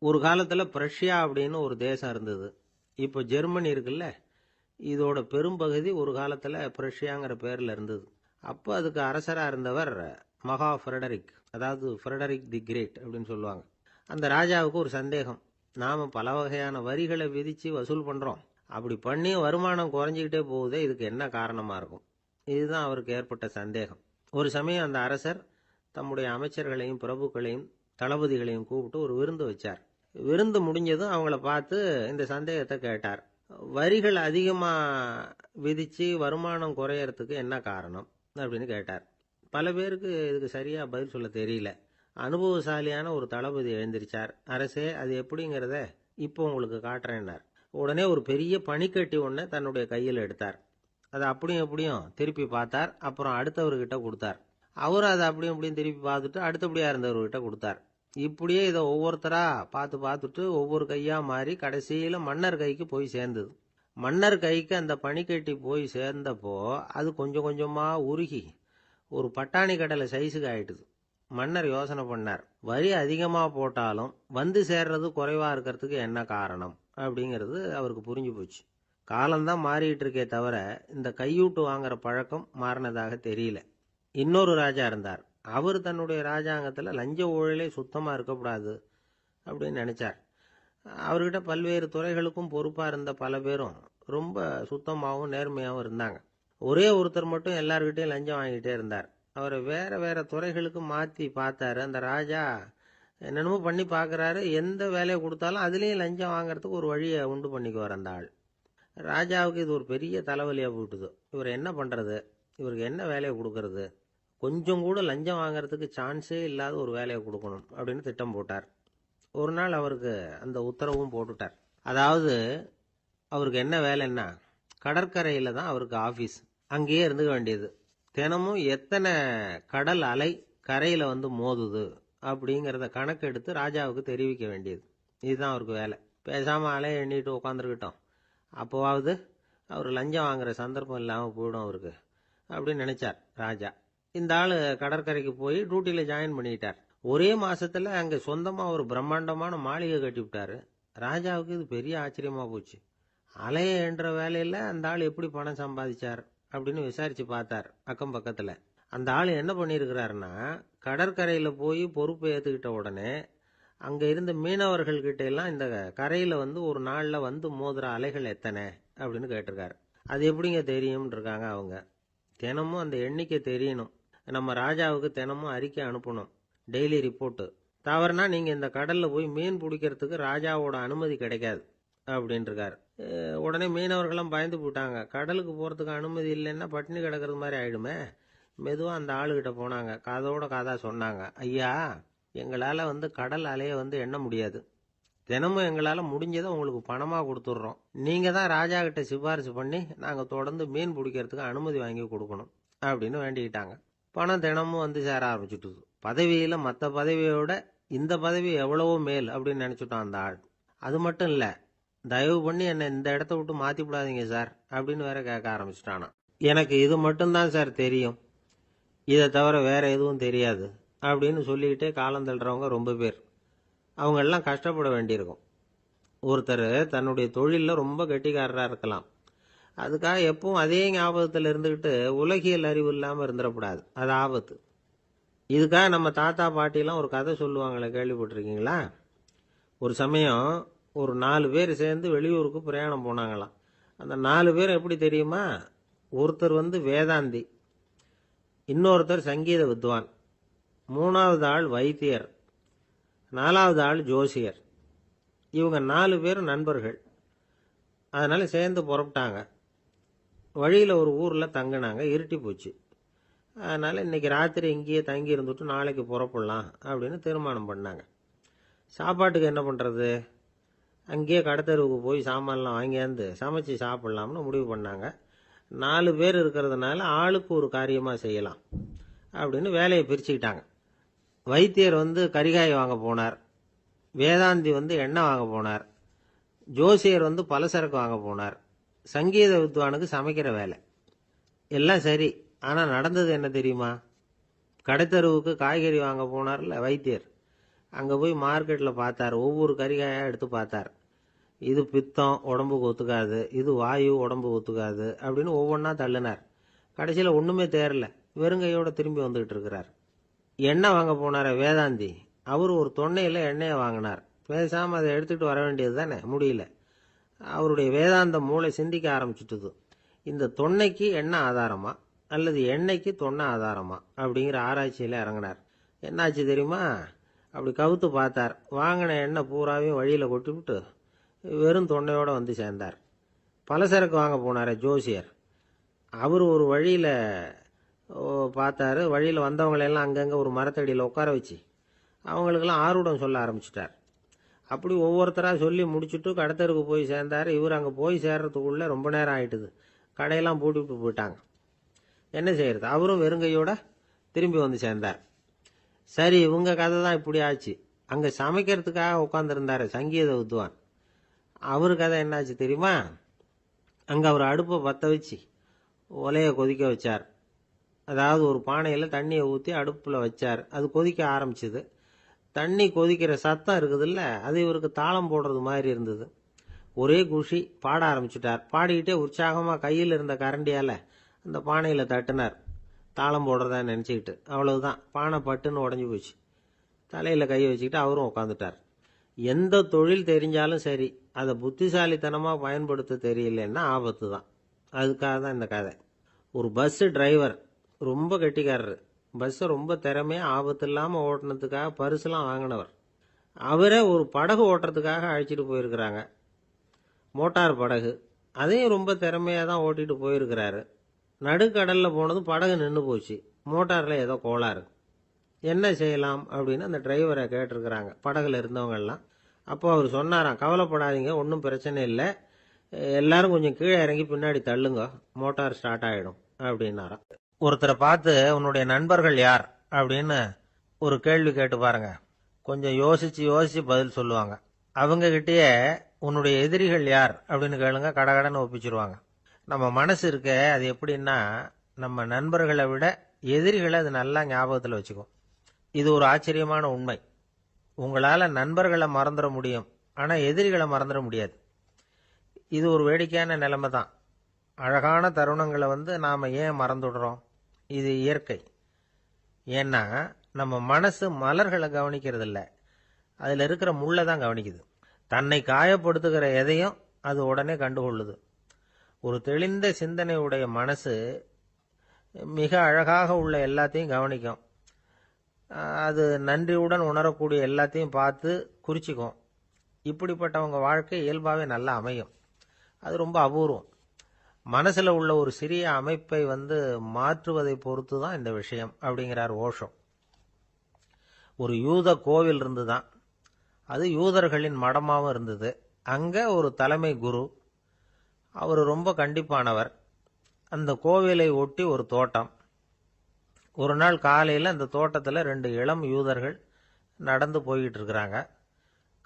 ஒரு காலத்துல பிரஷ்யா அப்படின்னு ஒரு தேசம் இருந்தது. இப்போ ஜெர்மனி இருக்குல்ல, இதோட பெரும்பகுதி ஒரு காலத்துல பிரஷ்யாங்கிற பேர்ல இருந்தது. அப்போ அதுக்கு அரசரா இருந்தவர் மகா ஃப்ரெடரிக், அதாவது ஃப்ரெடரிக் தி கிரேட் அப்படின்னு சொல்லுவாங்க. அந்த ராஜாவுக்கு ஒரு சந்தேகம். நாம பல வகையான வரிகளை விதிச்சு வசூல் பண்றோம், அப்படி பண்ணி வருமானம் குறைஞ்சிக்கிட்டே போகுதே, இதுக்கு என்ன காரணமா இருக்கும்? இதுதான் அவருக்கு ஏற்பட்ட சந்தேகம். ஒரு சமயம் அந்த அரசர் தம்முடைய அமைச்சர்களையும் பிரபுக்களையும் தளபதிகளையும் கூப்பிட்டு ஒரு விருந்து வச்சார். விருந்து முடிஞ்சதும் அவங்கள பார்த்து இந்த சந்தேகத்தை கேட்டார். வரிகள் அதிகமா விதிச்சு வருமானம் குறையறதுக்கு என்ன காரணம் அப்படின்னு கேட்டார். பல பேருக்கு இதுக்கு சரியா பதில் சொல்ல தெரியல. அனுபவசாலியான ஒரு தளபதி எழுந்திருச்சார். அரசே, அது எப்படிங்கிறத இப்போ உங்களுக்கு காட்டுறேன்னார். உடனே ஒரு பெரிய பனிக்கட்டி ஒன்றை தன்னுடைய கையில் எடுத்தார். அதை அப்படியும் எப்படியும் திருப்பி பார்த்தார். அப்புறம் அடுத்தவர்கிட்ட கொடுத்தார். அவரும் அதை அப்படியும் இப்படியும் திருப்பி பார்த்துட்டு அடுத்தபடியா இருந்தவர்கிட்ட கொடுத்தார். இப்படியே இதை ஒவ்வொருத்தரா பார்த்து பார்த்துட்டு ஒவ்வொரு கையா மாறி கடைசியில மன்னர் கைக்கு போய் சேர்ந்தது. மன்னர் கைக்கு அந்த பனிக்கட்டி போய் சேர்ந்தப்போ அது கொஞ்சம் கொஞ்சமா உருகி ஒரு பட்டாணி கடலை சைஸுக்கு ஆயிட்டுது. மன்னர் யோசனை பண்ணார், வரி அதிகமா போட்டாலும் வந்து சேர்றது குறைவா இருக்கிறதுக்கு என்ன காரணம் அப்படிங்கிறது அவருக்கு புரிஞ்சு போச்சு. காலம்தான் மாறிட்டு இருக்கே தவிர இந்த கையூட்டு வாங்குற பழக்கம் மாறினதாக தெரியல. இன்னொரு ராஜா இருந்தார். அவர் தன்னுடைய ராஜாங்கத்துல லஞ்ச ஊழலே சுத்தமா இருக்கக்கூடாது அப்படின்னு நினைச்சார். அவர்கிட்ட பல்வேறு துறைகளுக்கும் பொறுப்பா இருந்த பல பேரும் ரொம்ப சுத்தமாகவும் நேர்மையாகவும் இருந்தாங்க. ஒரே ஒருத்தர் மட்டும் எல்லார்கிட்டையும் லஞ்சம் வாங்கிட்டே இருந்தார். அவரை வேற வேற துறைகளுக்கு மாத்தி பார்த்தாரு. அந்த ராஜா என்னென்னமோ பண்ணி பார்க்கறாரு. எந்த வேலையை கொடுத்தாலும் அதுலேயும் லஞ்சம் வாங்கறதுக்கு ஒரு வழியை உண்டு பண்ணிக்குவார் அந்த ஆள். ராஜாவுக்கு இது ஒரு பெரிய தலைவலியா போயிட்டுது. இவர் என்ன பண்றது? இவருக்கு என்ன வேலையை கொடுக்கறது? கொஞ்சம் கூட லஞ்சம் வாங்கறதுக்கு சான்ஸே இல்லாத ஒரு வேலையை கொடுக்கணும் அப்படின்னு திட்டம் போட்டார். ஒரு நாள் அவருக்கு அந்த உத்தரவும் போட்டுட்டார். அதாவது அவருக்கு என்ன வேலைன்னா, கடற்கரையில தான் அவருக்கு ஆபீஸ். அங்கேயே இருந்துக்க வேண்டியது. தினமும் எத்தனை கடல் அலை கரையில வந்து மோதுது அப்படிங்கிறத கணக்கெடுத்து ராஜாவுக்கு தெரிவிக்க வேண்டியது. இதுதான் அவருக்கு வேலை. பேசாம அலையை எண்ணிட்டு உட்காந்துருக்கிட்டோம், அப்போவாவது அவர் லஞ்சம் வாங்குற சந்தர்ப்பம் இல்லாமல் போயிடும் அவருக்கு அப்படின்னு நினைச்சார் ராஜா. இந்த ஆளு கடற்கரைக்கு போய் டியூட்டியில ஜாயின் பண்ணிட்டார். ஒரே மாசத்துல அங்க சொந்தமா ஒரு பிரம்மாண்டமான மாளிகை கட்டி விட்டாரு. ராஜாவுக்கு இது பெரிய ஆச்சரியமா போச்சு. அலைய என்ற வேலையில அந்த ஆள் எப்படி பணம் சம்பாதிச்சார் அப்படின்னு விசாரிச்சு பார்த்தார் அக்கம் பக்கத்துல. அந்த ஆள் என்ன பண்ணிருக்கிறாருன்னா, கடற்கரையில போய் பொறுப்பை ஏத்துக்கிட்ட உடனே அங்க இருந்த மீனவர்கள் கிட்ட எல்லாம் இந்த கரையில வந்து ஒரு நாள்ல வந்து மோதுற அலைகள் எத்தனை அப்படின்னு கேட்டிருக்காரு. அது எப்படிங்க தெரியும் இருக்காங்க அவங்க. தினமும் அந்த எண்ணிக்கை தெரியணும். நம்ம ராஜாவுக்கு தினமும் அறிக்கை அனுப்பணும், டெய்லி ரிப்போர்ட்டு. தவறுனா நீங்க இந்த கடல்ல போய் மீன் பிடிக்கிறதுக்கு ராஜாவோட அனுமதி கிடைக்காது அப்படின்னு இருக்காரு. உடனே மீனவர்களும் பயந்து போட்டாங்க. கடலுக்கு போறதுக்கு அனுமதி இல்லைன்னா பட்டினி கிடக்கிறது மாதிரி ஆயிடுமே. மெதுவா அந்த ஆளுகிட்ட போனாங்க. காதோட காதா சொன்னாங்க, ஐயா, எங்களால வந்து கடல் அலைய வந்து எண்ண முடியாது. தினமும் எங்களால முடிஞ்சதை உங்களுக்கு பணமா கொடுத்துட்றோம். நீங்க தான் ராஜா கிட்ட சிபாரிசு பண்ணி நாங்க தொடர்ந்து மீன் பிடிக்கிறதுக்கு அனுமதி வாங்கி கொடுக்கணும் அப்படின்னு வேண்டிக்கிட்டாங்க. பணம் தினமும் வந்து சேர ஆரம்பிச்சுட்டுது. பதவியில மற்ற பதவியோட இந்த பதவி எவ்வளவோ மேல் அப்படின்னு நினைச்சுட்டான் அந்த ஆள். அது மட்டும் இல்ல, தயவு பண்ணி என்னை இந்த இடத்த விட்டு மாத்தி விடாதீங்க சார் அப்படின்னு வேற கேட்க ஆரம்பிச்சுட்டானா. எனக்கு இது மட்டும்தான் சார் தெரியும், இதை தவிர வேற எதுவும் தெரியாது அப்படின்னு சொல்லிக்கிட்டே காலம் தள்ளுறவங்க ரொம்ப பேர். அவங்க எல்லாம் கஷ்டப்பட வேண்டியிருக்கும். ஒருத்தர் தன்னுடைய தொழிலில் ரொம்ப கெட்டிக்காரராக இருக்கலாம். அதுக்காக எப்பவும் அதே ஞாபகத்தில் இருந்துக்கிட்டு உலகியல் அறிவு இல்லாமல் இருந்துடக்கூடாது. அது ஆபத்து. இதுக்காக நம்ம தாத்தா பாட்டிலாம் ஒரு கதை சொல்லுவாங்களே, கேள்விப்பட்டிருக்கீங்களா? ஒரு சமயம் ஒரு 4 பேர் சேர்ந்து வெளியூருக்கு பிரயாணம் போனாங்களாம். அந்த 4 பேர் எப்படி தெரியுமா? ஒருத்தர் வந்து வேதாந்தி, இன்னொருத்தர் சங்கீத வித்வான், 3வது ஆள் வைத்தியர், 4வது ஆள் ஜோசியர். இவங்க 4 பேரும் நண்பர்கள். அதனால சேர்ந்து புறப்பட்டாங்க. வழியில் ஒரு ஊரில் தங்கினாங்க. இருட்டி போச்சு. அதனால இன்னைக்கு ராத்திரி இங்கேயே தங்கி இருந்துட்டு நாளைக்கு புறப்படலாம் அப்படின்னு தீர்மானம் பண்ணாங்க. சாப்பாட்டுக்கு என்ன பண்ணுறது? அங்கேயே கடத்தெருவுக்கு போய் சாமான்லாம் வாங்கியாந்து சமைச்சு சாப்பிட்லாம்னு முடிவு பண்ணாங்க. 4 பேர் இருக்கிறதுனால ஆளுக்கு ஒரு காரியமாக செய்யலாம் அப்படின்னு வேலையை பிரிச்சுக்கிட்டாங்க. வைத்தியர் வந்து கரிகாய் வாங்க போனார், வேதாந்தி வந்து எண்ணெய் வாங்க போனார், ஜோசியர் வந்து பலசரக்கு வாங்க போனார், சங்கீத வித்வானுக்கு சமைக்கிற வேலை. எல்லாம் சரி, ஆனால் நடந்தது என்ன தெரியுமா? கடைத்தெருவுக்கு காய்கறி வாங்க போனார்ல வைத்தியர், அங்கே போய் மார்க்கெட்டில் பார்த்தார். ஒவ்வொரு கறிகாயாக எடுத்து பார்த்தார். இது பித்தம், உடம்புக்கு ஒத்துக்காது, இது வாயு, உடம்புக்கு ஒத்துக்காது அப்படின்னு ஒவ்வொன்றா தள்ளினார். கடைசியில் ஒன்றுமே தேரல. வெறுங்கையோட திரும்பி வந்துகிட்டு இருக்கிறார். எண்ணெய் வாங்க போனார வேதாந்தி, அவர் ஒரு தொன்னையில் எண்ணெயை வாங்கினார். பேசாமல் அதை எடுத்துகிட்டு வர வேண்டியது தானே, முடியல. அவருடைய வேதாந்த மூளை சிந்திக்க ஆரம்பிச்சுட்டுது. இந்த தொன்னைக்கு எண்ணெய் ஆதாரமா அல்லது எண்ணெய்க்கு தொன்னை ஆதாரமா அப்படிங்கிற ஆராய்ச்சியில் இறங்கினார். என்னாச்சு தெரியுமா? அப்படி கவுத்து பார்த்தார். வாங்கின எண்ணெய் பூராவையும் வழியில் கொட்டிவிட்டு வெறும் தொன்னையோடு வந்து சேர்ந்தார். பலசரக்கு வாங்க போனார் ஜோசியர். அவர் ஒரு வழியில் பார்த்தாரு. வழியில் வந்தவங்களெல்லாம் அங்கங்கே ஒரு மரத்தடியில் உட்கார வச்சு அவங்களுக்கெல்லாம் ஆர்வம் சொல்ல ஆரம்பிச்சிட்டார். அப்படி ஒவ்வொருத்தராக சொல்லி முடிச்சுட்டு கடத்தருக்கு போய் சேர்ந்தார். இவர் அங்கே போய் சேர்றதுக்குள்ளே ரொம்ப நேரம் ஆகிட்டுது. கடையெல்லாம் பூட்டிவிட்டு போயிட்டாங்க. என்ன செய்யறது? அவரும் வெறுங்கையோட திரும்பி வந்து சேர்ந்தார். சரி, இவங்க கதை தான் இப்படி ஆச்சு. அங்கே சமைக்கிறதுக்காக உட்காந்துருந்தார் சங்கீத வித்வான். அவரு கதை என்னாச்சு தெரியுமா? அங்கே அவர் அடுப்பை பற்ற வச்சு ஒலையை கொதிக்க வச்சார். அதாவது ஒரு பானையில் தண்ணியை ஊற்றி அடுப்பில் வச்சார். அது கொதிக்க ஆரம்பிச்சுது. தண்ணி கொதிக்கிற சத்தம் இருக்குதுல்ல, அது இவருக்கு தாளம் போடுறது மாதிரி இருந்தது. ஒரே குஷி, பாட ஆரம்பிச்சுட்டார். பாடிக்கிட்டே உற்சாகமாக கையில் இருந்த கரண்டியால் அந்த பானையில் தட்டினார், தாளம் போடுறதா நினச்சிக்கிட்டு. அவ்வளவுதான், பானை பட்டுன்னு உடஞ்சி போச்சு. தலையில் கையை வச்சுக்கிட்டு அவரும் உட்காந்துட்டார். எந்த தொழில் தெரிஞ்சாலும் சரி, அதை புத்திசாலித்தனமாக பயன்படுத்த தெரியலன்னா ஆபத்து தான். அதுக்காக தான் இந்த கதை. ஒரு பஸ்ஸு டிரைவர் ரொம்ப கெட்டிக்காரரு. பஸ்ஸை ரொம்ப திறமையாக ஆபத்து இல்லாமல் ஓட்டினதுக்காக பரிசுலாம் வாங்கினவர். அவரே ஒரு படகு ஓட்டுறதுக்காக அழைச்சிட்டு போயிருக்கிறாங்க, மோட்டார் படகு. அதையும் ரொம்ப திறமையாக தான் ஓட்டிகிட்டு போயிருக்கிறாரு. நடுக்கடலில் போனதும் படகு நின்று போச்சு. மோட்டாரில் ஏதோ கோளாறு. என்ன செய்யலாம் அப்படின்னு அந்த டிரைவரை கேட்டிருக்கிறாங்க படகுல இருந்தவங்கெல்லாம். அப்போ அவர் சொன்னாராம், கவலைப்படாதீங்க, ஒன்றும் பிரச்சனை இல்லை, எல்லாரும் கொஞ்சம் கீழே இறங்கி பின்னாடி தள்ளுங்க, மோட்டார் ஸ்டார்ட் ஆகிடும் அப்படின்னாராம். ஒருத்தரை பார்த்து உன்னுடைய நண்பர்கள் யார் அப்படின்னு ஒரு கேள்வி கேட்டு பாருங்க. கொஞ்சம் யோசிச்சு யோசிச்சு பதில் சொல்லுவாங்க. அவங்க கிட்டேயே உன்னுடைய எதிரிகள் யார் அப்படின்னு கேளுங்க, கடகடன்னு ஒப்பிச்சிருவாங்க. நம்ம மனசு இருக்க, அது எப்படின்னா நம்ம நண்பர்களை விட எதிரிகளை அது நல்லா ஞாபகத்தில் வச்சுக்கும். இது ஒரு ஆச்சரியமான உண்மை. உங்களால் நண்பர்களை மறந்துட முடியும், ஆனால் எதிரிகளை மறந்துட முடியாது. இது ஒரு வேடிக்கையான நிலைமை தான். அழகான தருணங்களை நாம் ஏன் மறந்துடுறோம்? இது இயற்கை. ஏன்னா நம்ம மனசு மலர்களை கவனிக்கிறது இல்லை, அதில் இருக்கிற முள்ளை தான் கவனிக்குது. தன்னை காயப்படுத்துகிற எதையும் அது உடனே கண்டுகொள்ளுது. ஒரு தெளிந்த சிந்தனை உடைய மனசு மிக அழகாக உள்ள எல்லாத்தையும் கவனிக்கும். அது நன்றியுடன் உணரக்கூடிய எல்லாத்தையும் பார்த்து குறிச்சிக்கும். இப்படிப்பட்டவங்க வாழ்க்கை இயல்பாகவே நல்லா அமையும். அது ரொம்ப அபூர்வம். மனசில் உள்ள ஒரு சிறிய அமைப்பை மாற்றுவதை பொறுத்து தான் இந்த விஷயம் அப்படிங்கிறார் ஓஷோ. ஒரு யூத கோவில் இருந்துதான். அது யூதர்களின் மடமாகவும் இருந்தது. அங்கே ஒரு தலைமை குரு, அவர் ரொம்ப கண்டிப்பானவர். அந்த கோவிலை ஒட்டி ஒரு தோட்டம். ஒரு நாள் காலையில் அந்த தோட்டத்தில் 2 இளம் யூதர்கள் நடந்து போய்கிட்டு இருக்கிறாங்க.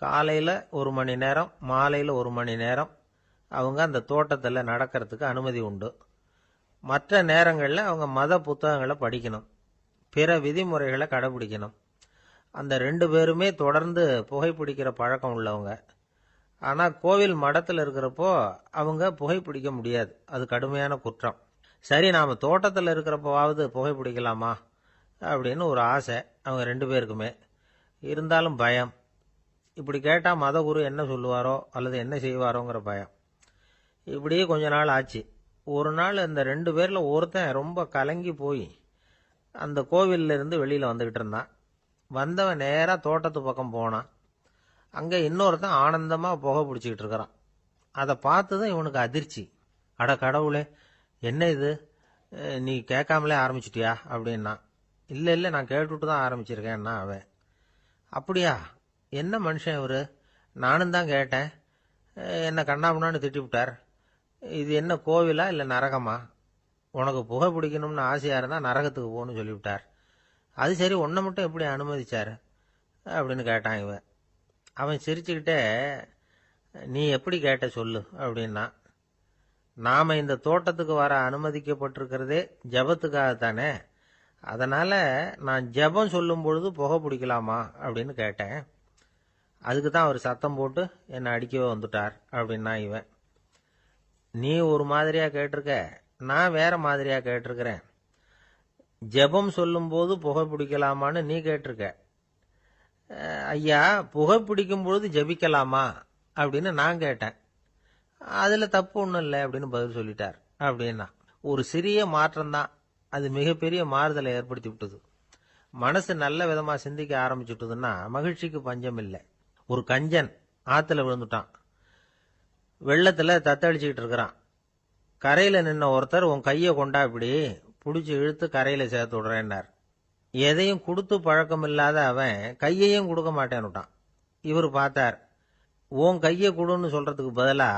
காலையில் 1 மணி நேரம், மாலையில் 1 மணி நேரம் அவங்க அந்த தோட்டத்தில் நடக்கிறதுக்கு அனுமதி உண்டு. மற்ற நேரங்களில் அவங்க மத புத்தகங்களை படிக்கணும், பிற விதிமுறைகளை கடைபிடிக்கணும். அந்த 2 பேருமே தொடர்ந்து புகைப்பிடிக்கிற பழக்கம் உள்ளவங்க. ஆனால் கோவில் மடத்தில் இருக்கிறப்போ அவங்க புகைப்பிடிக்க முடியாது, அது கடுமையான குற்றம். சரி, நாம் தோட்டத்தில் இருக்கிறப்போவாவது புகைப்பிடிக்கலாமா அப்படின்னு ஒரு ஆசை அவங்க 2 பேருக்குமே. இருந்தாலும் பயம். இப்படி கேட்டால் மதகுரு என்ன சொல்லுவாரோ அல்லது என்ன செய்வாரோங்கிற பயம். இப்படியே கொஞ்ச நாள் ஆச்சு. ஒரு நாள் இந்த 2 பேரில் ஒருத்தன் ரொம்ப கலங்கி போய் அந்த கோவிலில் இருந்து வெளியில் வந்துக்கிட்டு இருந்தான். வந்தவன் நேராக தோட்டத்து பக்கம் போனான். அங்கே இன்னொருத்தன் ஆனந்தமாக புகை பிடிச்சிக்கிட்டு இருக்கிறான். அதை பார்த்து தான் இவனுக்கு அதிர்ச்சி. அட கடவுளே, என்ன இது, நீ கேட்காமலே ஆரம்பிச்சிட்டியா அப்படின்னா. இல்லை இல்லை, நான் கேட்டுவிட்டு தான் ஆரம்பிச்சிருக்கேன்னா அவன். அப்படியா, என்ன மனுஷன் இவர், நானும் தான் கேட்டேன், என்ன கண்ணாமுன்னான்னு திட்டிவிட்டார். இது என்ன கோவிலா இல்லை நரகமா? உனக்கு புகை பிடிக்கணும்னு ஆசையாக இருந்தால் நரகத்துக்கு போகணும்னு சொல்லிவிட்டார். அது சரி, உன்னை மட்டும் எப்படி அனுமதிச்சார் அப்படின்னு கேட்டான் இவன். அவன் சிரிச்சுக்கிட்டே, நீ எப்படி கேட்ட சொல்லு அப்படின்னா. நாம் இந்த தோட்டத்துக்கு வர அனுமதிக்கப்பட்டிருக்கிறதே ஜபத்துக்காகத்தானே, அதனால நான் ஜெபம் சொல்லும் பொழுது புகை பிடிக்கலாமா அப்படின்னு கேட்டேன். அதுக்கு தான் அவர் சத்தம் போட்டு என்னை அடிக்கவே வந்துட்டார் அப்படின்னா இவன். நீ ஒரு மாதிரியா கேட்டிருக்க, நான் வேற மாதிரியா கேட்டிருக்கிறேன். ஜெபம் சொல்லும் போது புகை பிடிக்கலாமான்னு நீ கேட்டிருக்க. ஐயா, புகை பிடிக்கும் பொழுது ஜெபிக்கலாமா அப்படின்னு நான் கேட்டேன். அதுல தப்பு ஒன்றும் இல்லை அப்படின்னு பதில் சொல்லிட்டார் அப்படின்னா. ஒரு சிறிய மாற்றம்தான் அது மிகப்பெரிய மாறுதலை ஏற்படுத்தி விட்டது. மனசு நல்ல விதமா சிந்திக்க ஆரம்பிச்சுட்டுதுன்னா மகிழ்ச்சிக்கு பஞ்சம் இல்லை. ஒரு கஞ்சன் ஆத்துல விழுந்துட்டான். வெள்ளத்துல தத்தளிச்சுக்கிட்டு இருக்கிறான். கரையில நின்ன ஒருத்தர் உன் கையை கொண்டா இப்படி புடிச்சு இழுத்து கரையில சேர்த்து விடுறேன்னார். எதையும் கொடுத்து பழக்கம் இல்லாத அவன் கையையும் கொடுக்க மாட்டேன்னுட்டான். இவர் பார்த்தார். உன் கையை கொடுன்னு சொல்றதுக்கு பதிலா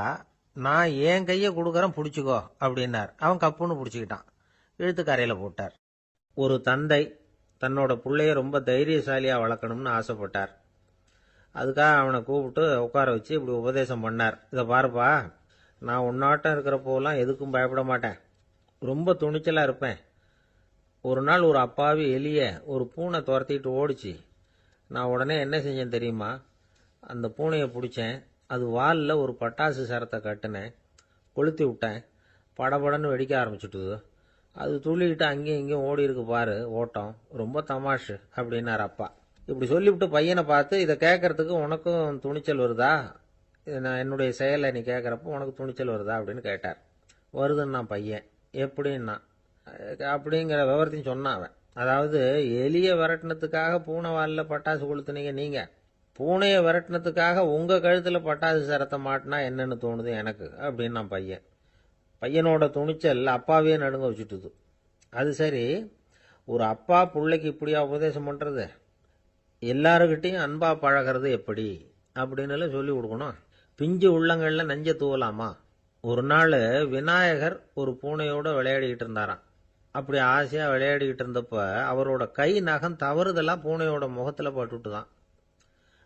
நான் என் கையை கொடுக்கறேன் பிடிச்சிக்கோ அப்படின்னார். அவன் கப்புன்னு பிடிச்சிக்கிட்டான். இழுத்து கரையில போட்டார். ஒரு தந்தை தன்னோட பிள்ளைய ரொம்ப தைரியசாலியா வளர்க்கணும்னு ஆசைப்பட்டார். அதுக்காக அவனை கூப்பிட்டு உட்கார வச்சு இப்படி உபதேசம் பண்ணார். இதை பாருப்பா, நான் உன்னாட்டம் இருக்கிறப்போலாம் எதுக்கும் பயப்பட மாட்டேன். ரொம்ப துணிச்சலா இருப்பேன். ஒரு நாள் ஒரு அப்பாவி எலிய ஒரு பூனை துரத்திட்டு ஓடிச்சு. நான் உடனே என்ன செஞ்சேன் தெரியுமா? அந்த பூனையை பிடிச்சேன். அது வாலில் ஒரு பட்டாசு சரத்தை கட்டினேன். கொளுத்தி விட்டேன். படபடன்னு வெடிக்க ஆரம்பிச்சுட்டுது. அது துள்ளிக்கிட்டு அங்கேயும் இங்கேயும் ஓடி இருக்கு பாரு ஓட்டம். ரொம்ப தமாஷு அப்படின்னார் அப்பா. இப்படி சொல்லிவிட்டு பையனை பார்த்து, இதை கேட்கறதுக்கு உனக்கும் துணிச்சல் வருதா? நான் என்னுடைய செயலை நீ கேட்கறப்ப உனக்கு துணிச்சல் வருதா அப்படின்னு கேட்டார். வருதுன்னா பையன். எப்படின்னா அப்படிங்கிற விவரத்தையும் சொன்னான் அவன். அதாவது எலிய விரட்டினத்துக்காக பூனை வாலில் பட்டாசு கொளுத்துனீங்க நீங்க. பூனையை விரட்டினத்துக்காக உங்க கழுத்துல பட்டாசு சரத்தை மாட்டினா என்னன்னு தோணுது எனக்கு அப்படின்னு நான் பையன். பையனோட துணிச்சல் அப்பாவே நடுங்க வச்சுட்டுது. அது சரி, ஒரு அப்பா பிள்ளைக்கு இப்படியா உபதேசம் பண்றது? எல்லாருக்கிட்டையும் அன்பா பழகிறது எப்படி அப்படின்னு சொல்லி கொடுக்கணும். பிஞ்சு உள்ளங்கள்ல நெஞ்ச தூவலாமா? ஒரு நாள் விநாயகர் ஒரு பூனையோட விளையாடிக்கிட்டு இருந்தாராம். அப்படி ஆசையா விளையாடிக்கிட்டு இருந்தப்ப அவரோட கை நகம் தவறுதலா பூனையோட முகத்துல பட்டுட்டுதான்.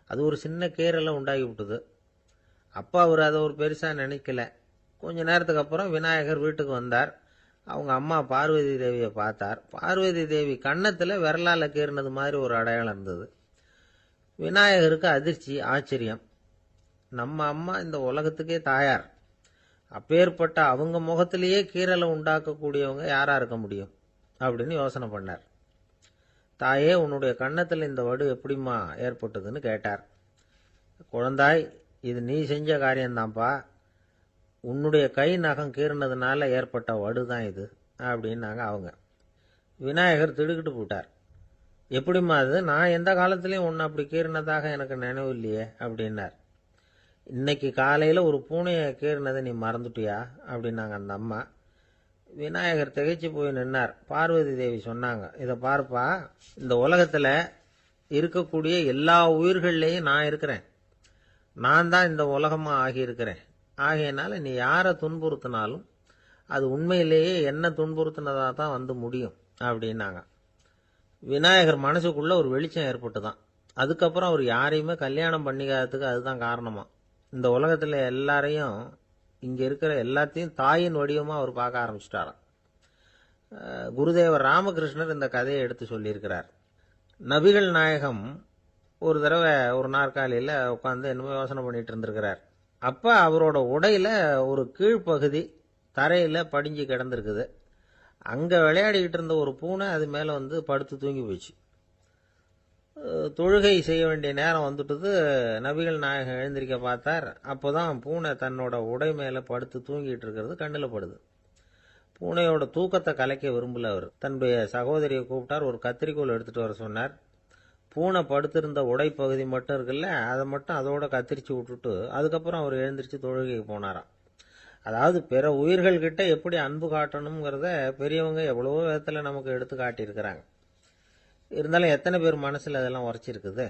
அது ஒரு சின்ன கீறலை உண்டாகி விட்டுது. அப்பா அவர் அதை ஒரு பெருசா நினைக்கல. கொஞ்ச நேரத்துக்கு அப்புறம் விநாயகர் வீட்டுக்கு வந்தார். அவங்க அம்மா பார்வதி தேவியை பார்த்தார். பார்வதி தேவி கன்னத்துல விரலால கீறினது மாதிரி ஒரு அடையாளம் இருந்தது. விநாயகருக்கு அதிர்ச்சி, ஆச்சரியம். நம்ம அம்மா இந்த உலகத்துக்கே தாயார். அப்பேற்பட்ட அவங்க முகத்திலேயே கீறலை உண்டாக்கக்கூடியவங்க யாரா இருக்க முடியும் அப்படின்னு யோசனை பண்ணார். தாயே, உன்னுடைய கன்னத்தில் இந்த வடு எப்படிம்மா ஏற்பட்டதுன்னு கேட்டார். குழந்தாய், இது நீ செஞ்ச காரியம்தான்ப்பா. உன்னுடைய கை நகம் கீறினதுனால ஏற்பட்ட வடு தான் இது அப்படின்னாங்க அவங்க. விநாயகர் திடுக்கிட்டு போட்டார். எப்படிம்மா அது? நான் எந்த காலத்திலையும் உன்னை அப்படி கீறினதாக எனக்கு நினைவு இல்லையே அப்படின்னார். இன்னைக்கு காலையில் ஒரு பூனையை கீறினதை நீ மறந்துட்டியா அப்படின்னாங்க அந்த அம்மா. விநாயகர் திகைச்சு போய் நின்னார். பார்வதி தேவி சொன்னாங்க, இதை பார்ப்பா, இந்த உலகத்தில் இருக்கக்கூடிய எல்லா உயிர்கள்லேயும் நான் இருக்கிறேன். நான் தான் இந்த உலகமாக ஆகியிருக்கிறேன். ஆகையினால நீ யாரை துன்புறுத்தினாலும் அது உண்மையிலேயே என்ன துன்புறுத்தினதாக தான் வந்து முடியும் அப்படின்னாங்க. விநாயகர் மனசுக்குள்ள ஒரு வெளிச்சம் ஏற்பட்டுதான். அதுக்கப்புறம் அவர் யாரையுமே கல்யாணம் பண்ணிக்காததுக்கு அதுதான் காரணமா. இந்த உலகத்தில் எல்லாரையும், இங்கே இருக்கிற எல்லாத்தையும் தாயின் வடிவமாக அவர் பார்க்க ஆரம்பிச்சிட்டாராம். குருதேவர் ராமகிருஷ்ணர் இந்த கதையை எடுத்து சொல்லியிருக்கிறார். நபிகள் நாயகம் ஒரு தடவை ஒரு நாற்காலியில் உட்காந்து என்னமோ யோசனை பண்ணிட்டு இருந்திருக்கிறார். அப்போ அவரோட உடையில ஒரு கீழ்ப்பகுதி தரையில் படிஞ்சு கிடந்திருக்குது. அங்கே விளையாடிக்கிட்டு இருந்த ஒரு பூனை அது மேலே வந்து படுத்து தூங்கி போச்சு. தொழுகை செய்ய வேண்டிய நேரம் வந்துட்டது. நபிகள் நாயகம் எழுந்திருக்க பார்த்தார். அப்போதான் பூனை தன்னோட உடை மேலே படுத்து தூங்கிட்டு இருக்கிறது கண்ணில் படுது. பூனையோட தூக்கத்தை கலைக்க விரும்பல அவர். தன்னுடைய சகோதரியை கூப்பிட்டார். ஒரு கத்திரிக்கோல் எடுத்துட்டு வர சொன்னார். பூனை படுத்திருந்த உடை பகுதி மட்டும் இருக்குல்ல, அதை மட்டும் அதோட கத்திரிச்சு விட்டுட்டு அதுக்கப்புறம் அவர் எழுந்திரிச்சு தொழுகைக்கு போனாராம். அதாவது பிற உயிர்கள்கிட்ட எப்படி அன்பு காட்டணுங்கிறத பெரியவங்க எவ்வளவோ விதத்தில் நமக்கு எடுத்து காட்டியிருக்கிறாங்க. இருந்தாலும் எத்தனை பேர் மனசில் அதெல்லாம் உரைச்சிருக்குது?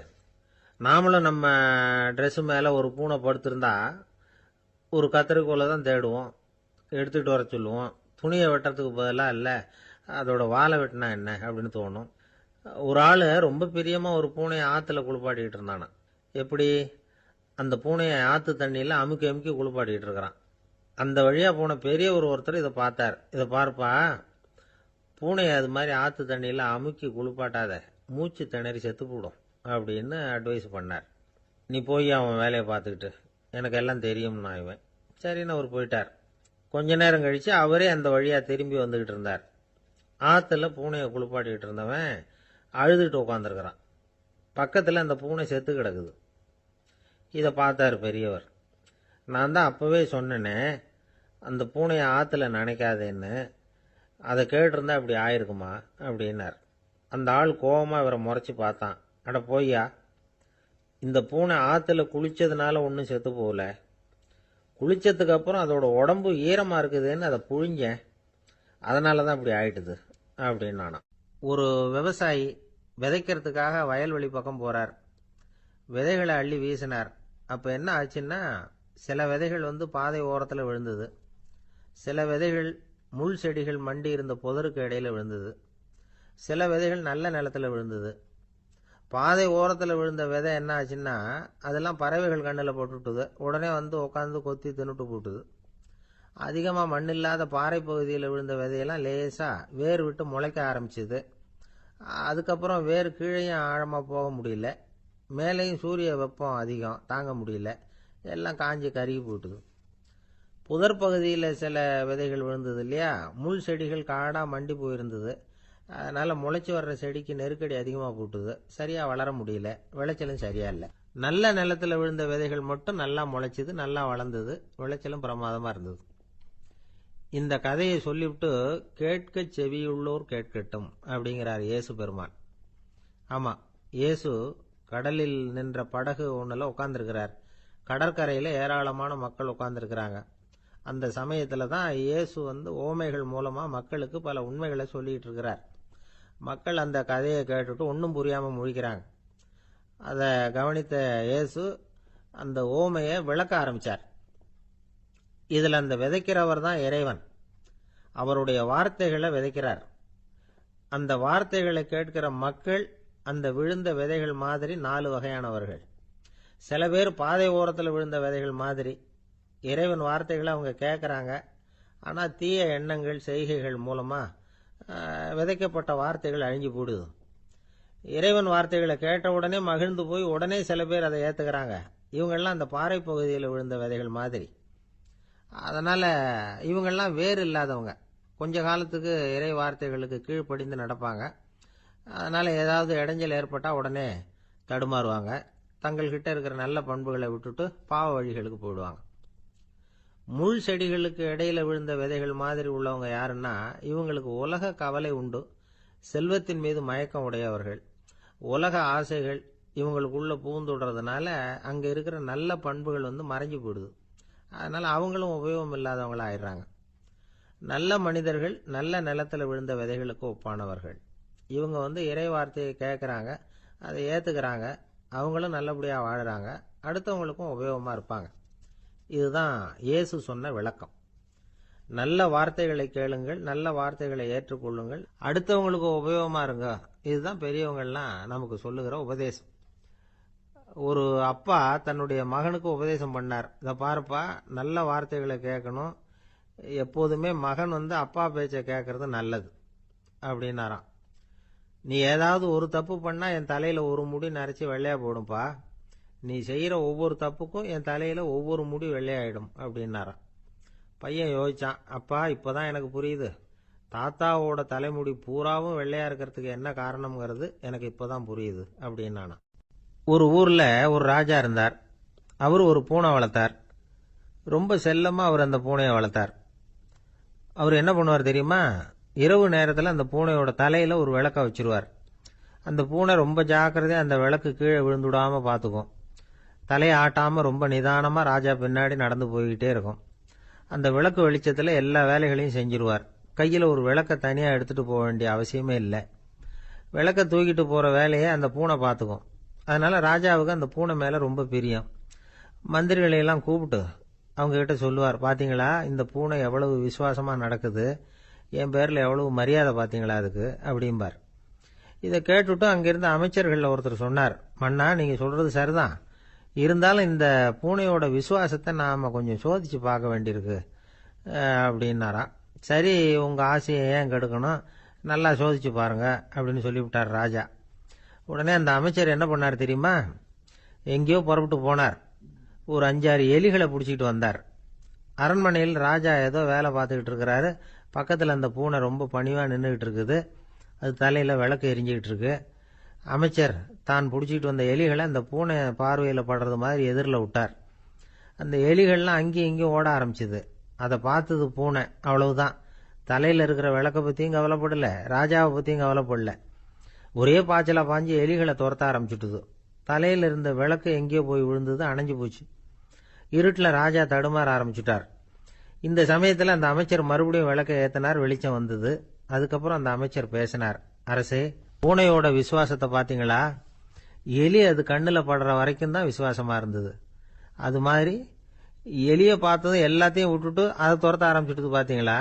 நாமளும் நம்ம ட்ரெஸ்ஸு மேலே ஒரு பூனை படுத்திருந்தா ஒரு கத்திரிக்கோலை தான் தேடுவோம், எடுத்துக்கிட்டு வர சொல்லுவோம். துணியை வெட்டுறதுக்கு பதிலாக இல்லை அதோட வாழை வெட்டினா என்ன அப்படின்னு தோணும். ஒரு ஆள் ரொம்ப பிரியமாக ஒரு பூனையை ஆற்றுல குளிப்பாட்டிக்கிட்டு இருந்தானா. எப்படி? அந்த பூனையை ஆற்று தண்ணியில் அமுக்கி அமுக்கி குளிப்பாட்டிக்கிட்டு இருக்கிறான். அந்த வழியாக போன பெரிய ஒருத்தர் இதை பார்த்தார். இதை பார்ப்பா, பூனையை அது மாதிரி ஆற்று தண்ணியில் அமுக்கி குளிப்பாட்டாத, மூச்சு திணறி செத்து போடும் அப்படின்னு அட்வைஸ் பண்ணார். நீ போய் அவன் வேலையை பார்த்துக்கிட்டு, எனக்கு எல்லாம் தெரியும்னா இவன். சரின்னு அவர் போயிட்டார். கொஞ்ச நேரம் கழித்து அவரே அந்த வழியாக திரும்பி வந்துக்கிட்டு இருந்தார். ஆற்றுல பூனையை குளிப்பாட்டிக்கிட்டு இருந்தவன் அழுதுகிட்டு உட்காந்துருக்கிறான். பக்கத்தில் அந்த பூனை செத்து கிடக்குது. இதை பார்த்தார் பெரியவர். நான் தான் அப்போவே சொன்னேனே அந்த பூனையை ஆற்றுல நினைக்காதேன்னு, அதை கேட்டிருந்தா இப்படி ஆயிருக்குமா அப்படின்னார். அந்த ஆள் கோபமாக இவரை முறைச்சி பார்த்தான். அட போய்யா, இந்த பூனை ஆற்றுல குளித்ததுனால ஒன்றும் செத்து போகல, குளித்ததுக்கு அப்புறம் அதோட உடம்பு ஈரமாக இருக்குதுன்னு அதை புழிஞ்சேன், அதனால தான் இப்படி ஆயிட்டுது அப்படின்னானா. ஒரு விவசாயி விதைக்கிறதுக்காக வயல்வெளி பக்கம் போகிறார். விதைகளை அள்ளி வீசினார். அப்போ என்ன ஆச்சுன்னா, சில விதைகள் பாதை ஓரத்தில் விழுந்தது, சில விதைகள் முள் செடிகள் மண்டி இருந்த புதருக்கு இடையில் விழுந்தது, சில விதைகள் நல்ல நிலத்தில் விழுந்தது. பாதை ஓரத்தில் விழுந்த விதை என்ன ஆச்சுன்னா, அதெல்லாம் பறவைகள் கண்ணில் போட்டுவிட்டுது. உடனே உட்காந்து கொத்தி தின்னுட்டு போட்டுது. அதிகமாக மண் இல்லாத பாறை பகுதியில் விழுந்த விதையெல்லாம் லேசாக வேர் விட்டு முளைக்க ஆரம்பிச்சுது. அதுக்கப்புறம் வேர் கீழேயும் ஆழமாக போக முடியல, மேலேயும் சூரிய வெப்பம் அதிகம் தாங்க முடியல, எல்லாம் காஞ்சி கருகி போட்டுது. புதர் பகுதியில் சில விதைகள் விழுந்தது இல்லையா, முள் செடிகள் காடாக மண்டி போயிருந்தது. அதனால் முளைச்சி வர்ற செடிக்கு நெருக்கடி அதிகமாக போட்டுது, சரியாக வளர முடியல, விளைச்சலும் சரியா இல்லை. நல்ல நிலத்தில் விழுந்த விதைகள் மட்டும் நல்லா முளைச்சிது, நல்லா வளர்ந்தது, விளைச்சலும் பிரமாதமாக இருந்தது. இந்த கதையை சொல்லிவிட்டு கேட்க செவியுள்ளோர் கேட்கட்டும் அப்படிங்கிறார் இயேசு பெருமான். ஆமாம், இயேசு கடலில் நின்ற படகு ஒன்றில் உட்காந்துருக்கிறார். கடற்கரையில் ஏராளமான மக்கள் உட்காந்துருக்கிறாங்க. அந்த சமயத்தில் தான் இயேசு ஓமைகள் மூலமாக மக்களுக்கு பல உண்மைகளை சொல்லிகிட்டு இருக்கிறார். மக்கள் அந்த கதையை கேட்டுட்டு ஒன்றும் புரியாமல் முழிக்கிறாங்க. அதை கவனித்த இயேசு அந்த ஓமையை விளக்க ஆரம்பித்தார். இதில் அந்த விதைக்கிறவர் தான் இறைவன். அவருடைய வார்த்தைகளை விதைக்கிறார். அந்த வார்த்தைகளை கேட்கிற மக்கள் அந்த விழுந்த விதைகள் மாதிரி 4 வகையானவர்கள். சில பேர் பாதை ஓரத்தில் விழுந்த விதைகள் மாதிரி. இறைவன் வார்த்தைகளை அவங்க கேட்குறாங்க, ஆனால் தீய எண்ணங்கள் செய்கைகள் மூலமாக விதைக்கப்பட்ட வார்த்தைகள் அழிஞ்சு போடுது. இறைவன் வார்த்தைகளை கேட்ட உடனே மகிழ்ந்து போய் உடனே சில பேர் அதை ஏற்றுக்கிறாங்க. இவங்கெல்லாம் அந்த பாறை பகுதியில் விழுந்த விதைகள் மாதிரி. அதனால் இவங்கெல்லாம் வேறு இல்லாதவங்க, கொஞ்ச காலத்துக்கு இறை வார்த்தைகளுக்கு கீழ்ப்படிந்து நடப்பாங்க. அதனால் ஏதாவது இடைஞ்சல் ஏற்பட்டால் உடனே தடுமாறுவாங்க. தங்கள்கிட்ட இருக்கிற நல்ல பண்புகளை விட்டுட்டு பாவ வழிகளுக்கு போயிடுவாங்க. முள் செடிகளுக்கு இடையில் விழுந்த விதைகள் மாதிரி உள்ளவங்க யாருன்னா, இவங்களுக்கு உலக கவலை உண்டு, செல்வத்தின் மீது மயக்கம் உடையவர்கள். உலக ஆசைகள் இவங்களுக்குள்ளே பூந்துடுறதுனால அங்கே இருக்கிற நல்ல பண்புகள் மறைஞ்சு போயிடுது. அதனால் அவங்களும் உபயோகம் இல்லாதவங்களாக ஆயிடுறாங்க. நல்ல மனிதர்கள் நல்ல நிலத்தில் விழுந்த விதைகளுக்கு ஒப்பானவர்கள். இவங்க இறை வார்த்தையை கேட்குறாங்க, அதை ஏற்றுக்கிறாங்க, அவங்களும் நல்லபடியாக வாழுறாங்க, அடுத்தவங்களுக்கும் உபயோகமாக இருப்பாங்க. இதுதான் இயேசு சொன்ன விளக்கம். நல்ல வார்த்தைகளை கேளுங்கள், நல்ல வார்த்தைகளை ஏற்றுக்கொள்ளுங்கள், அடுத்தவங்களுக்கு உபயோகமாக இருங்க. இதுதான் பெரியவங்கள்லாம் நமக்கு சொல்லுகிற உபதேசம். ஒரு அப்பா தன்னுடைய மகனுக்கு உபதேசம் பண்ணார். இதை பாருப்பா, நல்ல வார்த்தைகளை கேட்கணும், எப்போதுமே மகன் அப்பா பேச்சை கேட்கறது நல்லது அப்படின்னாராம். நீ ஏதாவது ஒரு தப்பு பண்ணால் என் தலையில் ஒரு முடி நரைச்சி வெள்ளையாக போடும்பா, நீ செய்கிற ஒவ்வொரு தப்புக்கும் என் தலையில் ஒவ்வொரு முடி வெள்ளையாயிடும் அப்படின்னாராம். பையன் யோசிச்சான், அப்பா இப்போ தான் எனக்கு புரியுது, தாத்தாவோட தலைமுடி பூராவும் வெள்ளையாக இருக்கிறதுக்கு என்ன காரணம்ங்கிறது எனக்கு இப்போ தான் புரியுது அப்படின்னானா. ஒரு ஊரில் ஒரு ராஜா இருந்தார். அவர் ஒரு பூனை வளர்த்தார். ரொம்ப செல்லமாக அவர் அந்த பூனையை வளர்த்தார். அவர் என்ன பண்ணுவார் தெரியுமா, இரவு நேரத்தில் அந்த பூனையோட தலையில் ஒரு விளக்க வச்சுருவார். அந்த பூனை ரொம்ப ஜாக்கிரதையாக அந்த விளக்கு கீழே விழுந்துடாமல் பார்த்துக்கும். தலையை ஆட்டாமல் ரொம்ப நிதானமாக ராஜா பின்னாடி நடந்து போய்கிட்டே இருக்கும். அந்த விளக்கு வெளிச்சத்தில் எல்லா வேலைகளையும் செஞ்சிருவார். கையில் ஒரு விளக்கை தனியாக எடுத்துகிட்டு போக வேண்டிய அவசியமே இல்லை. விளக்கை தூக்கிட்டு போகிற வேலையை அந்த பூனை பார்த்துக்கும். அதனால் ராஜாவுக்கு அந்த பூனை மேலே ரொம்ப பிரியம். மந்திரிகளையெல்லாம் கூப்பிட்டு அவங்கக்கிட்ட சொல்லுவார், பார்த்தீங்களா இந்த பூனை எவ்வளவு விசுவாசமாக நடக்குது, என் பேரில் எவ்வளவு மரியாதை பார்த்தீங்களா அதுக்கு அப்படிம்பார். இதை கேட்டுவிட்டு அங்கேருந்து அமைச்சர்களில் ஒருத்தர் சொன்னார், மன்னா நீங்கள் சொல்கிறது சரிதான், இருந்தாலும் இந்த பூனையோட விசுவாசத்தை நாம் கொஞ்சம் சோதித்து பார்க்க வேண்டியிருக்கு அப்படின்னாராம். சரி, உங்கள் ஆசையை ஏன் கெடுக்கணும், நல்லா சோதிச்சு பாருங்க அப்படின்னு சொல்லிவிட்டார் ராஜா. உடனே அந்த அமைச்சர் என்ன பண்ணார் தெரியுமா? எங்கேயோ புறப்பட்டு போனார். ஒரு 5-6 எலிகளை பிடிச்சிட்டு வந்தார். அரண்மனையில் ராஜா ஏதோ வேலை பார்த்துக்கிட்டு இருக்கிறாரு. பக்கத்தில் அந்த பூனை ரொம்ப பணிவாக நின்றுக்கிட்டு இருக்குது. அது தலையில் விளக்கு எரிஞ்சிக்கிட்டு இருக்கு. அமைச்சர் தான் பிடிச்சிட்டு வந்த எலிகளை அந்த பூனை பார்வையில் படுறது மாதிரி எதிரில் விட்டார். அந்த எலிகள்லாம் அங்கேயும் இங்கேயும் ஓட ஆரம்பிச்சுது. அதை பார்த்தது பூனை. அவ்வளவுதான். தலையில் இருக்கிற விளக்கை பற்றியும் கவலைப்படலை, ராஜாவை பற்றியும் கவலைப்படல. ஒரே பாய்ச்சலாக பாஞ்சு எலிகளை துரத்த ஆரம்பிச்சுட்டுது. தலையில் இருந்த விளக்கு எங்கேயோ போய் விழுந்தது, அணைஞ்சு போச்சு. இருட்டில் ராஜா தடுமாற ஆரம்பிச்சுட்டார். இந்த சமயத்தில் அந்த அமைச்சர் மறுபடியும் விளக்கை ஏற்றினார். வெளிச்சம் வந்தது. அதுக்கப்புறம் அந்த அமைச்சர் பேசினார். அரசே, பூனையோட விசுவாசத்தை பார்த்தீங்களா? எலி அது கண்ணில் படுற வரைக்கும் தான் விசுவாசமா இருந்தது. அது மாதிரி எலியை பார்த்ததும் எல்லாத்தையும் விட்டுட்டு அதை துரத்த ஆரம்பிச்சுட்டு பார்த்தீங்களா?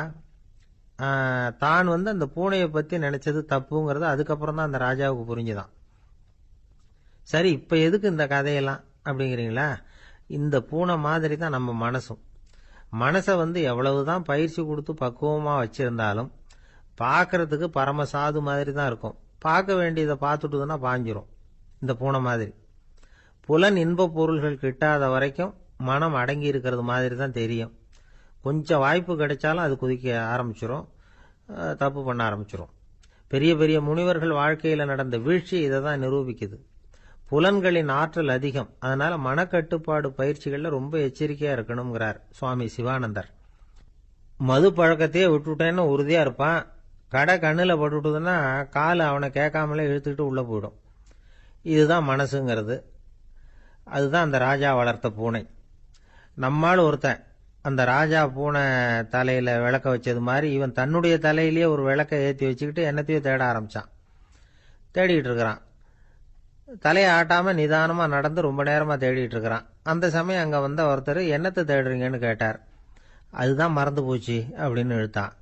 தான் அந்த பூனையை பற்றி நினைச்சது தப்புங்கிறது அதுக்கப்புறம் தான் அந்த ராஜாவுக்கு புரிஞ்சுதான். சரி, இப்போ எதுக்கு இந்த கதையெல்லாம் அப்படிங்கிறீங்களா? இந்த பூனை மாதிரி தான் நம்ம மனசும். மனசை எவ்வளவுதான் பயிற்சி கொடுத்து பக்குவமாக வச்சிருந்தாலும் பார்க்கறதுக்கு பரமசாது மாதிரி தான் இருக்கும். பார்க்க வேண்டியதை பார்த்துட்டுதுன்னா பாஞ்சிரும். இந்த பூனை மாதிரி புலன் இன்ப பொருள்கள் கிட்டாத வரைக்கும் மனம் அடங்கி இருக்கிறது மாதிரி தான் தெரியும். கொஞ்சம் வாய்ப்பு கிடைச்சாலும் அது குதிக்க ஆரம்பிச்சிரும், தப்பு பண்ண ஆரம்பிச்சிரும். பெரிய பெரிய முனிவர்கள் வாழ்க்கையில் நடந்த வீழ்ச்சி இதை தான் நிரூபிக்குது. புலன்களின் ஆற்றல் அதிகம். அதனால மனக்கட்டுப்பாடு பயிற்சிகளில் ரொம்ப எச்சரிக்கையா இருக்கணுங்கிறார் சுவாமி சிவானந்தர். மது பழக்கத்தையே விட்டுட்டேன்னு உறுதியா இருப்பான். கடை கண்ணில் பட்டுட்டுதுன்னா கால் அவனை கேட்காமலே இழுத்துக்கிட்டு உள்ள போயிடும். இதுதான் மனசுங்கிறது. அதுதான் அந்த ராஜா வளர்த்த பூனை. நம்மால் ஒருத்தன் அந்த ராஜா பூனை தலையில விளக்க வச்சது மாதிரி இவன் தன்னுடைய தலையிலேயே ஒரு விளக்கை ஏற்றி வச்சுக்கிட்டு என்னத்தையோ தேட ஆரம்பிச்சான். தேடிட்டு இருக்கிறான். தலையை ஆட்டாம நிதானமா நடந்து ரொம்ப நேரமா தேடிட்டு இருக்கிறான். அந்த சமயம் அங்க வந்த ஒருத்தர் என்னத்தை தேடுறீங்கன்னு கேட்டார். அதுதான் மறந்து போச்சு அப்படின்னு இழுத்தான்.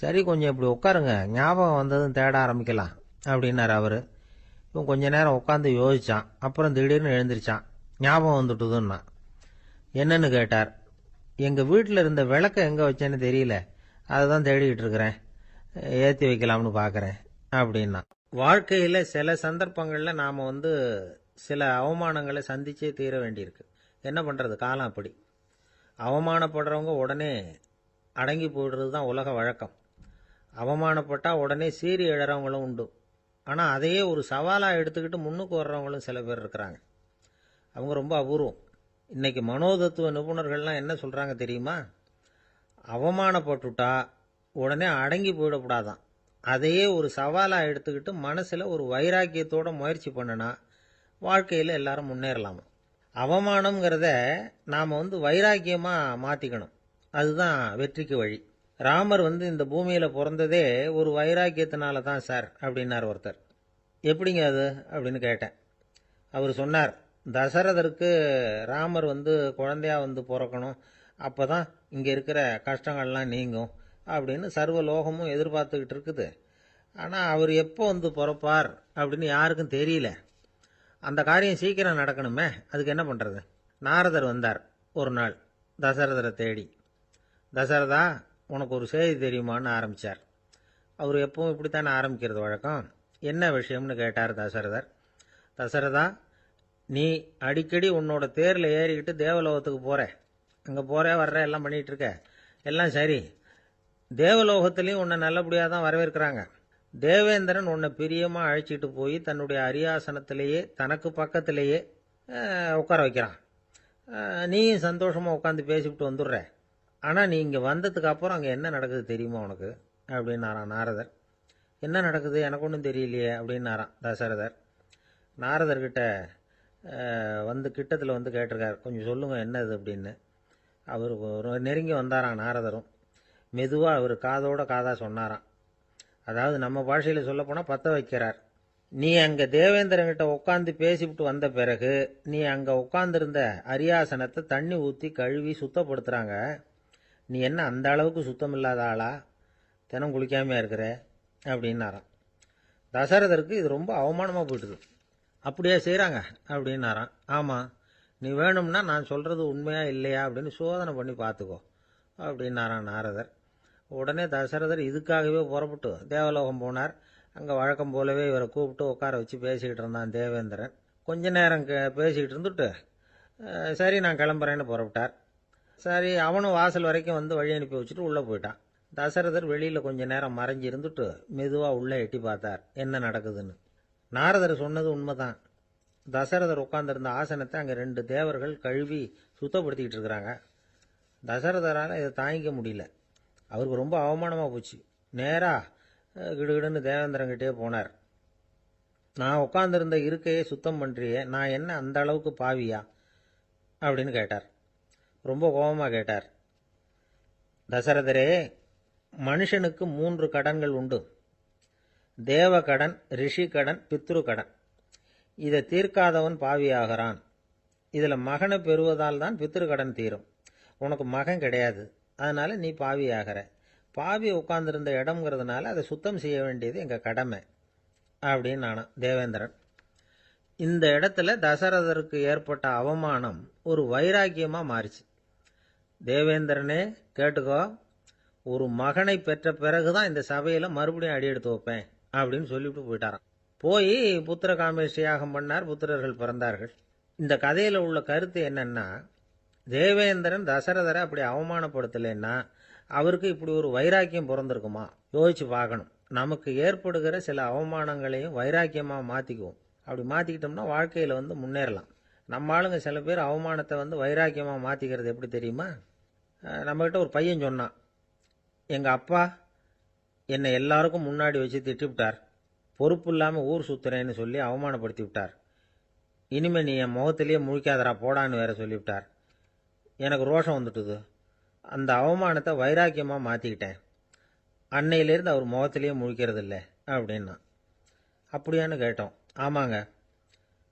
சரி, கொஞ்சம் இப்படி உட்காருங்க, ஞாபகம் வந்ததும் தேட ஆரம்பிக்கலாம் அப்படின்னாரு அவரு. இவன் கொஞ்ச நேரம் உட்காந்து யோசிச்சான். அப்புறம் திடீர்னு எழுந்திருச்சான். ஞாபகம் வந்துட்டுதுன்னா. என்னன்னு கேட்டார். எங்க வீட்டில் இருந்த விளக்க எங்க வச்சேன்னு தெரியல, அதுதான் தேடிக்கிட்டு இருக்கிறேன், ஏற்றி வைக்கலாம்னு பார்க்கறேன் அப்படின்னா. வாழ்க்கையில சில சந்தர்ப்பங்கள்ல நாம சில அவமானங்களை சந்திச்சே தீர வேண்டியிருக்கு. என்ன பண்றது, காலம் அப்படி. அவமானப்படுறவங்க உடனே அடங்கி போயிடுறது தான் உலக வழக்கம். அவமானப்பட்டா உடனே சீறி எழறவங்களும் உண்டு. ஆனா அதையே ஒரு சவாலா எடுத்துக்கிட்டு முன்னுக்கு வர்றவங்களும் சில பேர் இருக்கிறாங்க. அவங்க ரொம்ப அபூர்வம். இன்னைக்கு மனோதத்துவ நிபுணர்கள்லாம் என்ன சொல்றாங்க தெரியுமா? அவமானப்பட்டுட்டா உடனே அடங்கி போயிடக்கூடாதான். அதையே ஒரு சவாலா எடுத்துக்கிட்டு மனசுல ஒரு வைராக்கியத்தோட முயற்சி பண்ணனா வாழ்க்கையில எல்லாரும் முன்னேறலாமா. அவமானம்ங்கிறத நாம வைராக்கியமா மாத்திக்கணும். அதுதான் வெற்றிக்கு வழி. ராமர் இந்த பூமியில பிறந்ததே ஒரு வைராக்கியத்தினால தான் சார் அப்படின்னார் ஒருத்தர். எப்படிங்க அது அப்படின்னு கேட்டேன். அவர் சொன்னார், தசரதருக்கு ராமர் குழந்தையா பிறக்கணும், அப்பதான் இங்க இருக்கிற கஷ்டங்கள்லாம் நீங்கும் அப்படின்னு சர்வ லோகமும் எதிர்பார்த்துக்கிட்டு இருக்குது. ஆனா அவர் எப்போ பிறப்பார் அப்படின்னு யாருக்கும் தெரியல. அந்த காரியம் சீக்கிரம் நடக்கணுமே, அதுக்கு என்ன பண்றது? நாரதர் வந்தார் ஒரு நாள் தசரதரை தேடி. தசரதா, உனக்கு ஒரு செய்தி தெரியுமான்னு ஆரம்பிச்சார். அவர் எப்பவும் இப்படித்தானே ஆரம்பிக்கிறது வழக்கம். என்ன விஷயம்னு கேட்டார் தசரதர். தசரதா, நீ அடிக்கடி உன்னோட தேரில் ஏறிக்கிட்டு தேவலோகத்துக்கு போற, அங்கே போற வர்ற எல்லாம் பண்ணிட்டு இருக்க, எல்லாம் சரி. தேவலோகத்திலையும் உன்னை நல்லபடியாக தான் வரவேற்கிறாங்க. தேவேந்திரன் உன்னை பிரியமா அழைச்சிட்டு போய் தன்னுடைய அரியாசனத்திலேயே தனக்கு பக்கத்திலேயே உட்கார வைக்கிறான். நீயும் சந்தோஷமா உட்காந்து பேசிவிட்டு வந்துடுற. ஆனா நீ இங்க வந்ததுக்கு அப்புறம் அங்க என்ன நடக்குது தெரியுமா உனக்கு அப்படின்னாரான் நாரதர். என்ன நடக்குது எனக்கு ஒன்றும் தெரியலையே அப்படின்னாரான் தசரதர். நாரதர்கிட்ட கிட்டத்தில் கேட்டிருக்காரு, கொஞ்சம் சொல்லுங்க என்னது அப்படின்னு. அவர் நெருங்கி வந்தாராம் நாரதரும். மெதுவா அவர் காதோட காதா சொன்னாராம். அதாவது நம்ம பாஷையில சொல்ல போனா பத்த வைக்கிறார். நீ அங்க தேவேந்திரன்கிட்ட உட்காந்து பேசிவிட்டு வந்த பிறகு நீ அங்க உட்கார்ந்திருந்த அரியாசனத்தை தண்ணி ஊத்தி கழுவி சுத்தப்படுத்துறாங்க. நீ என்ன அந்த அளவுக்கு சுத்தம் இல்லாத ஆளா, தினம் குளிக்காமையா இருக்கிற அப்படின்னாராம். தசரதருக்கு இது ரொம்ப அவமானமா போயிட்டுது. அப்படியே செய்யறாங்க அப்படின்னாராம். ஆமா, நீ வேணும்னா நான் சொல்றது உண்மையா இல்லையா அப்படின்னு சோதனை பண்ணி பார்த்துக்கோ அப்படின்னாராம் நாரதர். உடனே தசரதர் இதுக்காகவே புறப்பட்டு தேவலோகம் போனார். அங்கே வழக்கம் போலவே இவரை கூப்பிட்டு உட்கார வச்சு பேசிக்கிட்டு இருந்தான் தேவேந்திரன். கொஞ்ச நேரம் பேசிக்கிட்டு இருந்துட்டு சரி நான் கிளம்புறேன்னு புறப்பட்டார். சரி அவனும் வாசல் வரைக்கும் வந்து வழி அனுப்பி வச்சுட்டு உள்ளே போயிட்டான். தசரதர் வெளியில் கொஞ்ச நேரம் மறைஞ்சி இருந்துட்டு மெதுவாக உள்ளே எட்டி பார்த்தார் என்ன நடக்குதுன்னு. நாரதர் சொன்னது உண்மைதான். தசரதர் உட்காந்துருந்த ஆசனத்தை அங்கே 2 தேவர்கள் கழுவி சுத்தப்படுத்திக்கிட்டு இருக்கிறாங்க. தசரதரால் இதை தாங்கிக்க முடியல. அவருக்கு ரொம்ப அவமானமாக போச்சு. நேராக கிடுகிடுன்னு தேவேந்திரங்கிட்டே போனார். நான் உட்காந்துருந்த இருக்கையை சுத்தம் பண்ணுறியே, நான் என்ன அந்த அளவுக்கு பாவியா அப்படின்னு கேட்டார். ரொம்ப கோபமாக கேட்டார். தசரதரே, மனுஷனுக்கு 3 கடன்கள் உண்டு. தேவ கடன், ரிஷி கடன், பித்ரு கடன். இதை தீர்க்காதவன் பாவியாகிறான். இதில் மகனை பெறுவதால் தான் பித்ரு கடன் தீரும். உனக்கு மகன் கிடையாது, அதனால நீ பாவியாகிற. பாவி உட்கார்ந்துருந்த இடம்ங்கிறதுனால அதை சுத்தம் செய்ய வேண்டியது எங்கள் கடமை அப்படின்னு நானும் தேவேந்திரன். இந்த இடத்துல தசரதருக்கு ஏற்பட்ட அவமானம் ஒரு வைராக்கியமாக மாறிச்சு. தேவேந்திரனே கேட்டுக்கோ, ஒரு மகனை பெற்ற பிறகுதான் இந்த சபையில் மறுபடியும் அடி எடுத்து வைப்பேன் அப்படின்னு சொல்லிவிட்டு போயிட்டாராம். போய் புத்திர காமேஷ்டி யாகம் பண்ணார். புத்திரர்கள் பிறந்தார்கள். இந்த கதையில் உள்ள கருத்து என்னன்னா, தேவேந்திரன் தசரதரை அப்படி அவமானப்படுத்தலைன்னா அவருக்கு இப்படி ஒரு வைராக்கியம் பிறந்திருக்குமா? யோசிச்சு பார்க்கணும். நமக்கு ஏற்படுகிற சில அவமானங்களையும் வைராக்கியமாக மாற்றிக்குவோம். அப்படி மாற்றிக்கிட்டோம்னா வாழ்க்கையில் முன்னேறலாம். நம்ம ஆளுங்க சில பேர் அவமானத்தை வைராக்கியமாக மாற்றிக்கிறது எப்படி தெரியுமா? நம்மகிட்ட ஒரு பையன் சொன்னான், எங்கள் அப்பா என்னை எல்லாருக்கும் முன்னாடி வச்சு திட்டிவிட்டார். பொறுப்பு இல்லாமல் ஊர் சுற்றுறேன்னு சொல்லி அவமானப்படுத்தி விட்டார். இனிமேல் நீ என் முகத்திலேயே முழிக்காதரா போடான்னு வேற சொல்லிவிட்டார். எனக்கு ரோஷம் வந்துட்டுது. அந்த அவமானத்தை வைராக்கியமாக மாற்றிக்கிட்டேன். அன்னையிலேருந்து அவர் முகத்திலேயே முழிக்கிறது இல்லை அப்படின்னா. அப்படியான்னு கேட்டோம். ஆமாங்க,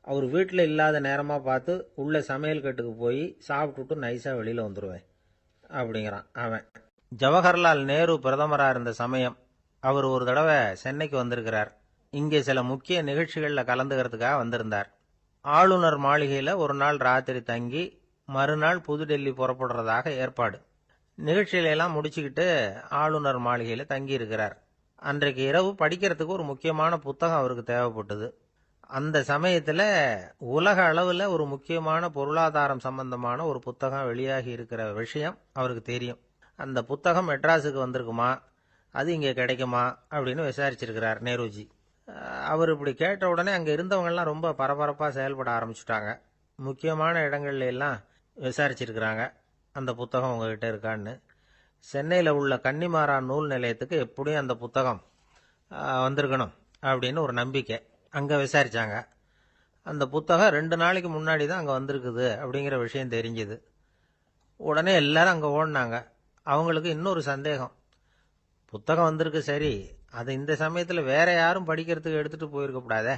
அவர் வீட்டில் இல்லாத நேரமாக பார்த்து உள்ள சமையல் கட்டுக்கு போய் சாப்பிட்டுட்டு நைஸாக வெளியில் வந்துடுவேன் அப்படிங்கிறான் அவன். ஜவஹர்லால் நேரு பிரதமராக இருந்த சமயம் அவர் ஒரு தடவை சென்னைக்கு வந்திருக்கிறார். இங்கே சில முக்கிய நிகழ்ச்சிகளில் கலந்துக்கிறதுக்காக வந்திருந்தார். ஆளுநர் மாளிகையில் ஒரு நாள் ராத்திரி தங்கி மறுநாள் புதுடெல்லி புறப்படுறதாக ஏற்பாடு. நிகழ்ச்சியிலெல்லாம் முடிச்சுக்கிட்டு ஆளுநர் மாளிகையில் தங்கி இருக்கிறார். அன்றைக்கு இரவு படிக்கிறதுக்கு ஒரு முக்கியமான புத்தகம் அவருக்கு தேவைப்பட்டது. அந்த சமயத்தில் உலக அளவில் ஒரு முக்கியமான பொருளாதாரம் சம்பந்தமான ஒரு புத்தகம் வெளியாகி இருக்கிற விஷயம் அவருக்கு தெரியும். அந்த புத்தகம் மெட்ராஸுக்கு வந்திருக்குமா, அது இங்கே கிடைக்குமா அப்படின்னு விசாரிச்சிருக்கிறார் நேருஜி. அவர் இப்படி கேட்ட உடனே அங்கே இருந்தவங்கெல்லாம் ரொம்ப பரபரப்பாக செயல்பட ஆரம்பிச்சுட்டாங்க. முக்கியமான இடங்கள்ல எல்லாம் விசாரிச்சிருக்கிறாங்க அந்த புத்தகம் உங்ககிட்ட இருக்கான்னு. சென்னையில் உள்ள கன்னிமாரா நூல் நிலையத்துக்கு எப்படியும் அந்த புத்தகம் வந்திருக்கணும் அப்படின்னு ஒரு நம்பிக்கை. அங்கே விசாரித்தாங்க. அந்த புத்தகம் 2 நாளைக்கு முன்னாடி தான் அங்கே வந்திருக்குது அப்படிங்கிற விஷயம் தெரிஞ்சுது. உடனே எல்லாரும் அங்கே ஓடினாங்க. அவங்களுக்கு இன்னொரு சந்தேகம், புத்தகம் வந்திருக்கு சரி, அது இந்த சமயத்தில் வேற யாரும் படிக்கிறதுக்கு எடுத்துகிட்டு போயிருக்கக்கூடாதே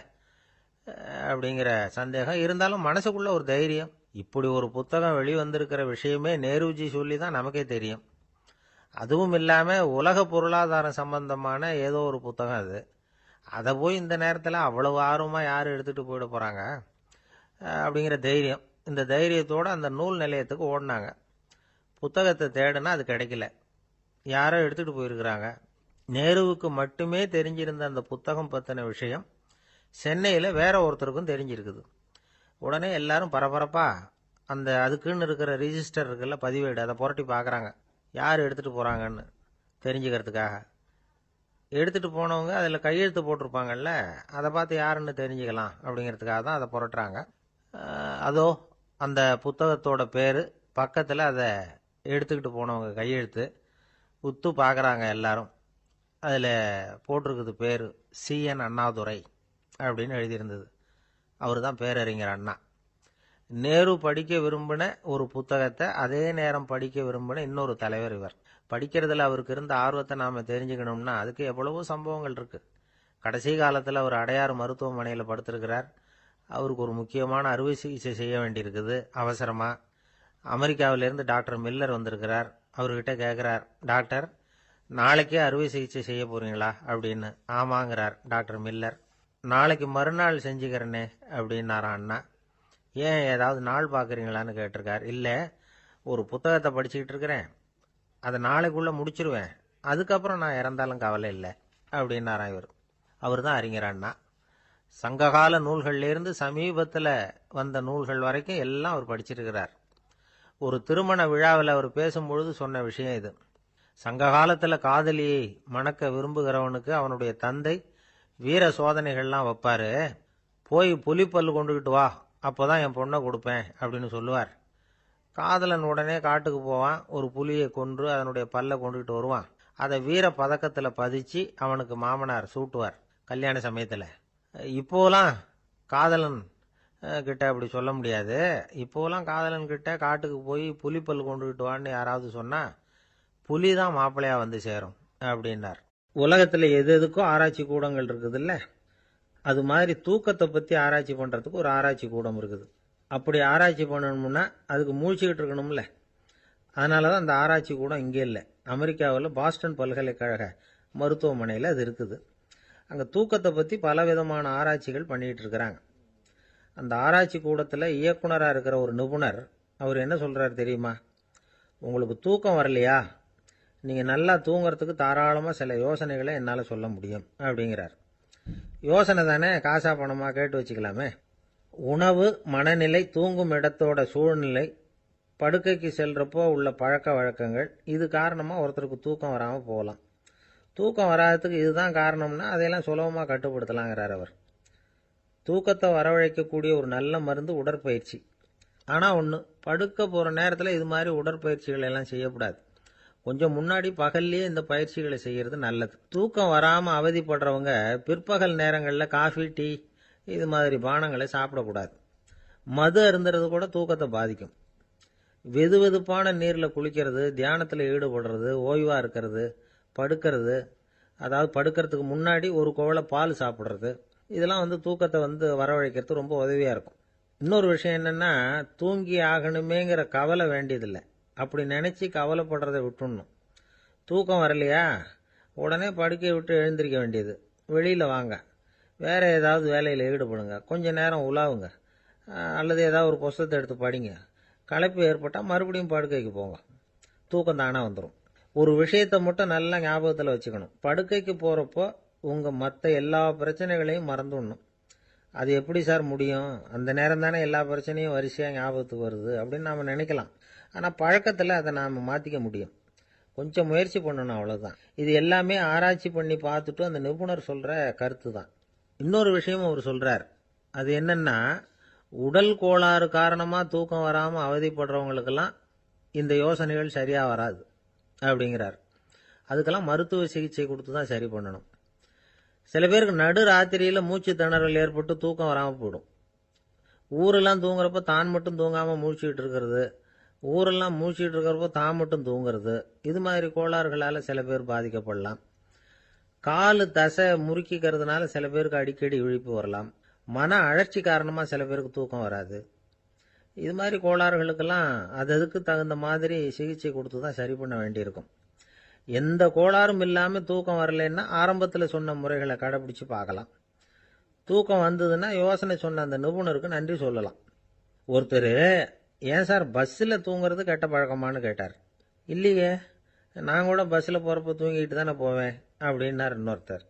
அப்படிங்கிற சந்தேகம் இருந்தாலும் மனசுக்குள்ள ஒரு தைரியம். இப்படி ஒரு புத்தகம் வெளிவந்திருக்கிற விஷயமே நேருஜி சொல்லி தான் நமக்கே தெரியும். அதுவும் இல்லாமல் உலக பொருளாதாரம் சம்பந்தமான ஏதோ ஒரு புத்தகம் அது. அதை போய் இந்த நேரத்தில் அவ்வளவு ஆர்வமாக யார் எடுத்துகிட்டு போயிட போகிறாங்க அப்படிங்கிற தைரியம். இந்த தைரியத்தோடு அந்த நூல் நிலையத்துக்கு ஓடினாங்க. புத்தகத்தை தேடினா அது கிடைக்கல. யாரோ எடுத்துகிட்டு போயிருக்கிறாங்க. நேருவுக்கு மட்டுமே தெரிஞ்சிருந்த அந்த புத்தகம் பற்றின விஷயம் சென்னையில் வேற ஒருத்தருக்கும் தெரிஞ்சிருக்குது. உடனே எல்லாரும் பரபரப்பாக அந்த அதுக்குன்னு இருக்கிற ரிஜிஸ்டர் இருக்குல்ல, பதிவேடு, அதை புரட்டி பார்க்குறாங்க யார் எடுத்துகிட்டு போகிறாங்கன்னு தெரிஞ்சுக்கிறதுக்காக. எடுத்துகிட்டு போனவங்க அதில் கையெழுத்து போட்டிருப்பாங்கல்ல, அதை பார்த்து யாருன்னு தெரிஞ்சுக்கலாம் அப்படிங்கிறதுக்காக தான் அதை புரட்டுறாங்க. அதோ அந்த புத்தகத்தோட பேர் பக்கத்தில் அதை எடுத்துக்கிட்டு போனவங்க கையெழுத்து உத்து பார்க்குறாங்க எல்லாரும். அதில் போட்டிருக்குது பேர் CN அண்ணாதுரை அப்படின்னு எழுதியிருந்தது. அவர் தான் பேரறிஞர் அண்ணா. நேரு படிக்க விரும்பின ஒரு புத்தகத்தை அதே நேரம் படிக்க விரும்பின இன்னொரு தலைவர் இவர். படிக்கிறதுல அவருக்கு இருந்த ஆர்வத்தை நாம் தெரிஞ்சுக்கணும்னா அதுக்கு எவ்வளவோ சம்பவங்கள் இருக்குது. கடைசி காலத்தில் அவர் அடையாறு மருத்துவமனையில் படுத்திருக்கிறார். அவருக்கு ஒரு முக்கியமான அறுவை சிகிச்சை செய்ய வேண்டியிருக்குது அவசரமாக. அமெரிக்காவிலேருந்து டாக்டர் மில்லர் வந்திருக்கிறார். அவர்கிட்ட கேட்குறார், டாக்டர் நாளைக்கே அறுவை சிகிச்சை செய்ய போகிறீங்களா அப்படின்னு. ஆமாங்கிறார் டாக்டர் மில்லர். நாளைக்கு மறுநாள் செஞ்சுக்கிறேனே அப்படின்னாரான் அண்ணா. ஏன் ஏதாவது நாள் பார்க்குறீங்களான்னு கேட்டிருக்கார். இல்லை, ஒரு புத்தகத்தை படிச்சுக்கிட்டு இருக்கிறேன், அதை நாளைக்குள்ளே முடிச்சிருவேன், அதுக்கப்புறம் நான் இறந்தாலும் கவலை இல்லை அப்படின்னாராம் இவர். அவர் தான் அறிஞர் அண்ணா. சங்ககால நூல்கள்லேருந்து சமீபத்தில் வந்த நூல்கள் வரைக்கும் எல்லாம் அவர் படிச்சிருக்கிறார். ஒரு திருமண விழாவில் அவர் பேசும்பொழுது சொன்ன விஷயம் இது. சங்க காலத்தில் காதலியை மணக்க விரும்புகிறவனுக்கு அவனுடைய தந்தை வீர சோதனைகள்லாம் வைப்பாரு. போய் புலிப்பல் கொண்டுகிட்டு வா, அப்போதான் என் பொண்ணை கொடுப்பேன் அப்படின்னு சொல்லுவார். காதலன் உடனே காட்டுக்கு போவான், ஒரு புலியை கொன்று அதனுடைய பல்லை கொண்டுகிட்டு வருவான். அதை வீர பதக்கத்தில் பதிச்சு அவனுக்கு மாமனார் சூட்டுவார் கல்யாண சமயத்தில். இப்போலாம் காதலன் கிட்ட அப்படி சொல்ல முடியாது. இப்போலாம் காதலன் கிட்ட காட்டுக்கு போய் புலிப்பல் கொண்டுகிட்டு வான்னு யாராவது சொன்னா புலி தான் மாப்பிள்ளையா வந்து சேரும் அப்படின்னார். உலகத்தில் எது எதுக்கும் ஆராய்ச்சி கூடங்கள் இருக்குதுல்ல, அது மாதிரி தூக்கத்தை பற்றி ஆராய்ச்சி பண்ணுறதுக்கு ஒரு ஆராய்ச்சி கூடம் இருக்குது. அப்படி ஆராய்ச்சி பண்ணணும்னா அதுக்கு மூழ்கிக்கிட்டு இருக்கணும்ல. அதனால தான் அந்த ஆராய்ச்சி கூடம் இங்கே இல்லை. அமெரிக்காவில் பாஸ்டன் பல்கலைக்கழக மருத்துவமனையில் அது இருக்குது. அங்கே தூக்கத்தை பற்றி பலவிதமான ஆராய்ச்சிகள் பண்ணிகிட்டு இருக்கிறாங்க. அந்த ஆராய்ச்சி கூடத்தில் இயக்குனராக இருக்கிற ஒரு நிபுணர் அவர் என்ன சொல்கிறார் தெரியுமா? உங்களுக்கு தூக்கம் வரலையா, நீங்கள் நல்லா தூங்குறதுக்கு தாராளமாக சில யோசனைகளை என்னால் சொல்ல முடியும் அப்படிங்கிறார். யோசனை தானே, காசா பணமாக கேட்டு வச்சுக்கலாமே. உணவு, மனநிலை, தூங்கும் இடத்தோட சூழ்நிலை, படுக்கைக்கு செல்றப்போ உள்ள பழக்க வழக்கங்கள், இது காரணமாக ஒருத்தருக்கு தூக்கம் வராமல் போகலாம். தூக்கம் வராததுக்கு இதுதான் காரணம்னா அதையெல்லாம் சுலபமாக கட்டுப்படுத்தலாங்கிறார் அவர். தூக்கத்தை வரவழைக்கக்கூடிய ஒரு நல்ல மருந்து உடற்பயிற்சி. ஆனால் ஒன்று, படுக்க போகிற நேரத்தில் இது மாதிரி உடற்பயிற்சிகள் எல்லாம் செய்யக்கூடாது. கொஞ்சம் முன்னாடி பகல்லையே இந்த பயிற்சிகளை செய்கிறது நல்லது. தூக்கம் வராமல் அவதிப்படுறவங்க பிற்பகல் நேரங்களில் காஃபி, டீ இது மாதிரி பானங்களை சாப்பிடக்கூடாது. மது அருந்துறது கூட தூக்கத்தை பாதிக்கும். வெது வெதுப்பான நீரில் குளிக்கிறது, தியானத்தில் ஈடுபடுறது, ஓய்வாக இருக்கிறது, படுக்கிறது, அதாவது படுக்கிறதுக்கு முன்னாடி ஒரு குவளை பால் சாப்பிட்றது, இதெல்லாம் தூக்கத்தை வரவழைக்கிறது ரொம்ப உதவியாக இருக்கும். இன்னொரு விஷயம் என்னென்னா, தூங்கி ஆகணுமேங்கிற கவலை வேண்டியதில்லை. அப்படி நினச்சி கவலைப்படுறதை விட்டுடணும். தூக்கம் வரலையா, உடனே படுக்கையை விட்டு எழுந்திருக்க வேண்டியது. வெளியில் வாங்க, வேறு ஏதாவது வேலையில் ஈடுபடுங்க, கொஞ்சம் நேரம் உலாவுங்க, அல்லது ஏதாவது ஒரு புஸ்தகத்தை எடுத்து படிங்க. களைப்பு ஏற்பட்டால் மறுபடியும் படுக்கைக்கு போங்க. தூக்கம் தானே வந்துடும். ஒரு விஷயத்தை மட்டும் நல்லா ஞாபகத்தில் வச்சுக்கணும். படுக்கைக்கு போகிறப்போ உங்கள் மற்ற எல்லா பிரச்சனைகளையும் மறந்துடணும். அது எப்படி சார் முடியும்? அந்த நேரம் தானே எல்லா பிரச்சனையும் வரிசையாக ஞாபகத்துக்கு வருது அப்படின்னு நாம் நினைக்கலாம். ஆனால் பழக்கத்தில் அதை நாம் மாற்றிக்க முடியும். கொஞ்சம் முயற்சி பண்ணணும், அவ்வளோதான். இது எல்லாமே ஆராய்ச்சி பண்ணி பார்த்துட்டு அந்த நிபுணர் சொல்கிற கருத்து தான். இன்னொரு விஷயமும் அவர் சொல்கிறார். அது என்னென்னா, உடல் கோளாறு காரணமாக தூக்கம் வராமல் அவதிப்படுறவங்களுக்கெல்லாம் இந்த யோசனைகள் சரியாக வராது அப்படிங்கிறார். அதுக்கெல்லாம் மருத்துவ சிகிச்சை கொடுத்து தான் சரி பண்ணணும். சில பேருக்கு நடு ராத்திரியில் மூச்சு திணறல் ஏற்பட்டு தூக்கம் வராமல் போயிடும். ஊரெல்லாம் தூங்குறப்ப தான் மட்டும் தூங்காமல் மூழ்கிட்டு இருக்கிறது, ஊரெல்லாம் மூழ்கிட்டு இருக்கிறப்போ தான் மட்டும் தூங்குறது, இது மாதிரி கோளாறுகளால் சில பேர் பாதிக்கப்படலாம். காலு தசை முறுக்கிக்கிறதுனால சில பேருக்கு அடிக்கடி விழிப்பு வரலாம். மன அழற்சி காரணமாக சில பேருக்கு தூக்கம் வராது. இது மாதிரி கோளாறுகளுக்கெல்லாம் அதுக்கு தகுந்த மாதிரி சிகிச்சை கொடுத்து தான் சரி பண்ண வேண்டியிருக்கும். எந்த கோளாறும் இல்லாமல் தூக்கம் வரலைன்னா ஆரம்பத்தில் சொன்ன முறைகளை கடைபிடிச்சு பார்க்கலாம். தூக்கம் வந்ததுன்னா யோசனை சொன்ன அந்த நிபுணருக்கு நன்றி சொல்லலாம். ஒருத்தர், ஏன் சார் பஸ்ஸில் தூங்குறது கெட்ட பழக்கமானு கேட்டார். இல்லையே, நான் கூட பஸ்ஸில் போகிறப்ப தூங்கிட்டு தானே போவேன் அப்படின்னார் இன்னொருத்தர்.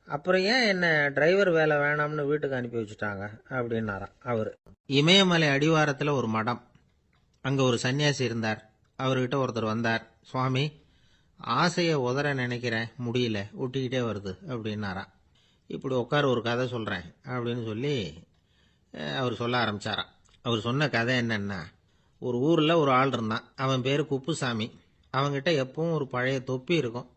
அப்புறம் ஏன் என்ன டிரைவர் வேலை வேணாம்னு வீட்டுக்கு அனுப்பி வச்சுட்டாங்க அப்படின்னாராம் அவர். இமயமலை அடிவாரத்தில் ஒரு மடம், அங்கே ஒரு சன்னியாசி இருந்தார். அவர்கிட்ட ஒருத்தர் வந்தார். சுவாமி, ஆசையை உதற நினைக்கிறேன், முடியல, ஒட்டிக்கிட்டே வருது அப்படின்னாராம். இப்படி உட்கார, ஒரு கதை சொல்கிறேன் அப்படின்னு சொல்லி அவர் சொல்ல ஆரம்பித்தாராம். அவர் சொன்ன கதை என்னன்னா, ஒரு ஊரில் ஒரு ஆள் இருந்தான். அவன் பேர் குப்புசாமி. அவன்கிட்ட எப்பவும் ஒரு பழைய தொப்பி இருக்கும்,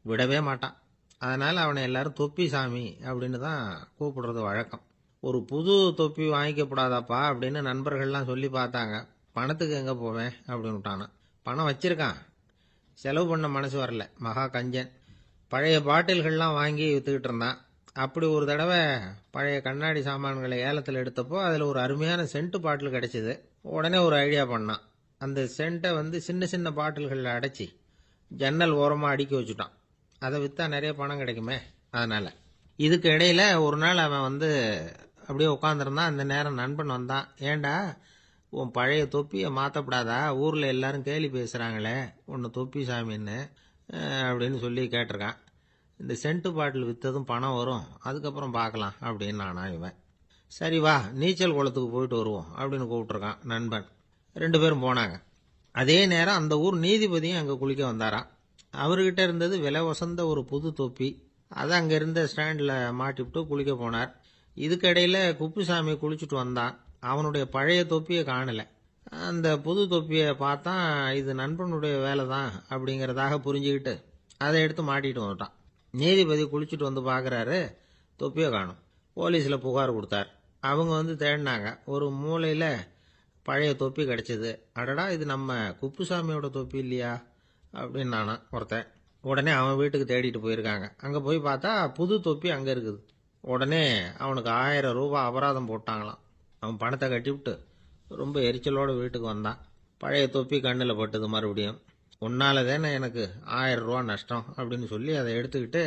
விடவே மாட்டான். அதனால் அவனை எல்லாரும் தொப்பி சாமி அப்படின்னு தான் கூப்பிடுறது வழக்கம். ஒரு புது தொப்பி வாங்கிக்கப்படாதாப்பா அப்படின்னு நண்பர்கள்லாம் சொல்லி பார்த்தாங்க. பணத்துக்கு எங்கே போவேன் அப்படின்னு விட்டானான். பணம் வச்சிருக்கான், செலவு பண்ண மனசு வரல, மகா கஞ்சன். பழைய பாட்டில்கள்லாம் வாங்கி விற்றுக்கிட்டு இருந்தான். அப்படி ஒரு தடவை பழைய கண்ணாடி சாமான்களை ஏலத்தில் எடுத்தப்போ அதில் ஒரு அருமையான சென்ட்டு பாட்டில் கிடச்சிது. உடனே ஒரு ஐடியா பண்ணான். அந்த சென்ட்டை சின்ன சின்ன பாட்டில்களில் அடைச்சி ஜன்னல் ஓரமாக அடுக்கி வச்சுட்டான். அதை விற்றா நிறைய பணம் கிடைக்குமே, அதனால். இதுக்கு இடையில் ஒரு நாள் அவன் அப்படியே உட்காந்துருந்தான். அந்த நேரம் நண்பன் வந்தான். ஏண்டா, உன் பழைய தொப்பியை மாற்றப்படாதா? ஊரில் எல்லாரும் கேலி பேசுகிறாங்களே உன்னை தொப்பி சாமின்னு. அப்படின்னு சொல்லி கேட்டிருக்கான். இந்த சென்ட்டு பாட்டில் விற்றதும் பணம் வரும், அதுக்கப்புறம் பார்க்கலாம் அப்படின்னு நானா இவன். சரி வா நீச்சல் குளத்துக்கு போயிட்டு வருவோம் அப்படின்னு கூப்பிட்டுருக்கான் நண்பன். 2 பேரும் போனாங்க. அதே நேரம் அந்த ஊர் நீதிபதியும் அங்கே குளிக்க வந்தாராம். அவர்கிட்ட இருந்தது விலை வசந்த ஒரு புது தொப்பி. அதை அங்கே இருந்த ஸ்டாண்டில் மாட்டிவிட்டு குளிக்க போனார். இதுக்கிடையில் குப்புசாமி குளிச்சுட்டு வந்தான். அவனுடைய பழைய தொப்பியை காணலை. அந்த புது தொப்பியை பார்த்தா இது நண்பனுடைய வேலை தான் அப்படிங்கிறதாக புரிஞ்சுக்கிட்டு அதை எடுத்து மாட்டிட்டு வந்துட்டான். நீதிபதி குளிச்சுட்டு வந்து பார்க்குறாரு, தொப்பியை காணும். போலீஸில் புகார் கொடுத்தார். அவங்க வந்து தேடினாங்க. ஒரு மூலையில் பழைய தொப்பி கிடச்சிது. அடடா இது நம்ம குப்புசாமியோட தொப்பி இல்லையா அப்படின்னு நானா ஒருத்தன். உடனே அவன் வீட்டுக்கு தேடிட்டு போயிருக்காங்க. அங்கே போய் பார்த்தா புது தொப்பி அங்கே இருக்குது. உடனே அவனுக்கு 1000 ரூபாய் அபராதம் போட்டாங்களாம். அவன் பணத்தை கட்டிவிட்டு ரொம்ப எரிச்சலோடு வீட்டுக்கு வந்தான். பழைய தொப்பி கண்ணில் பட்டது. மறுபடியும் உன்னால தானே எனக்கு 1000 ரூபா நஷ்டம் அப்படின்னு சொல்லி அதை எடுத்துக்கிட்டு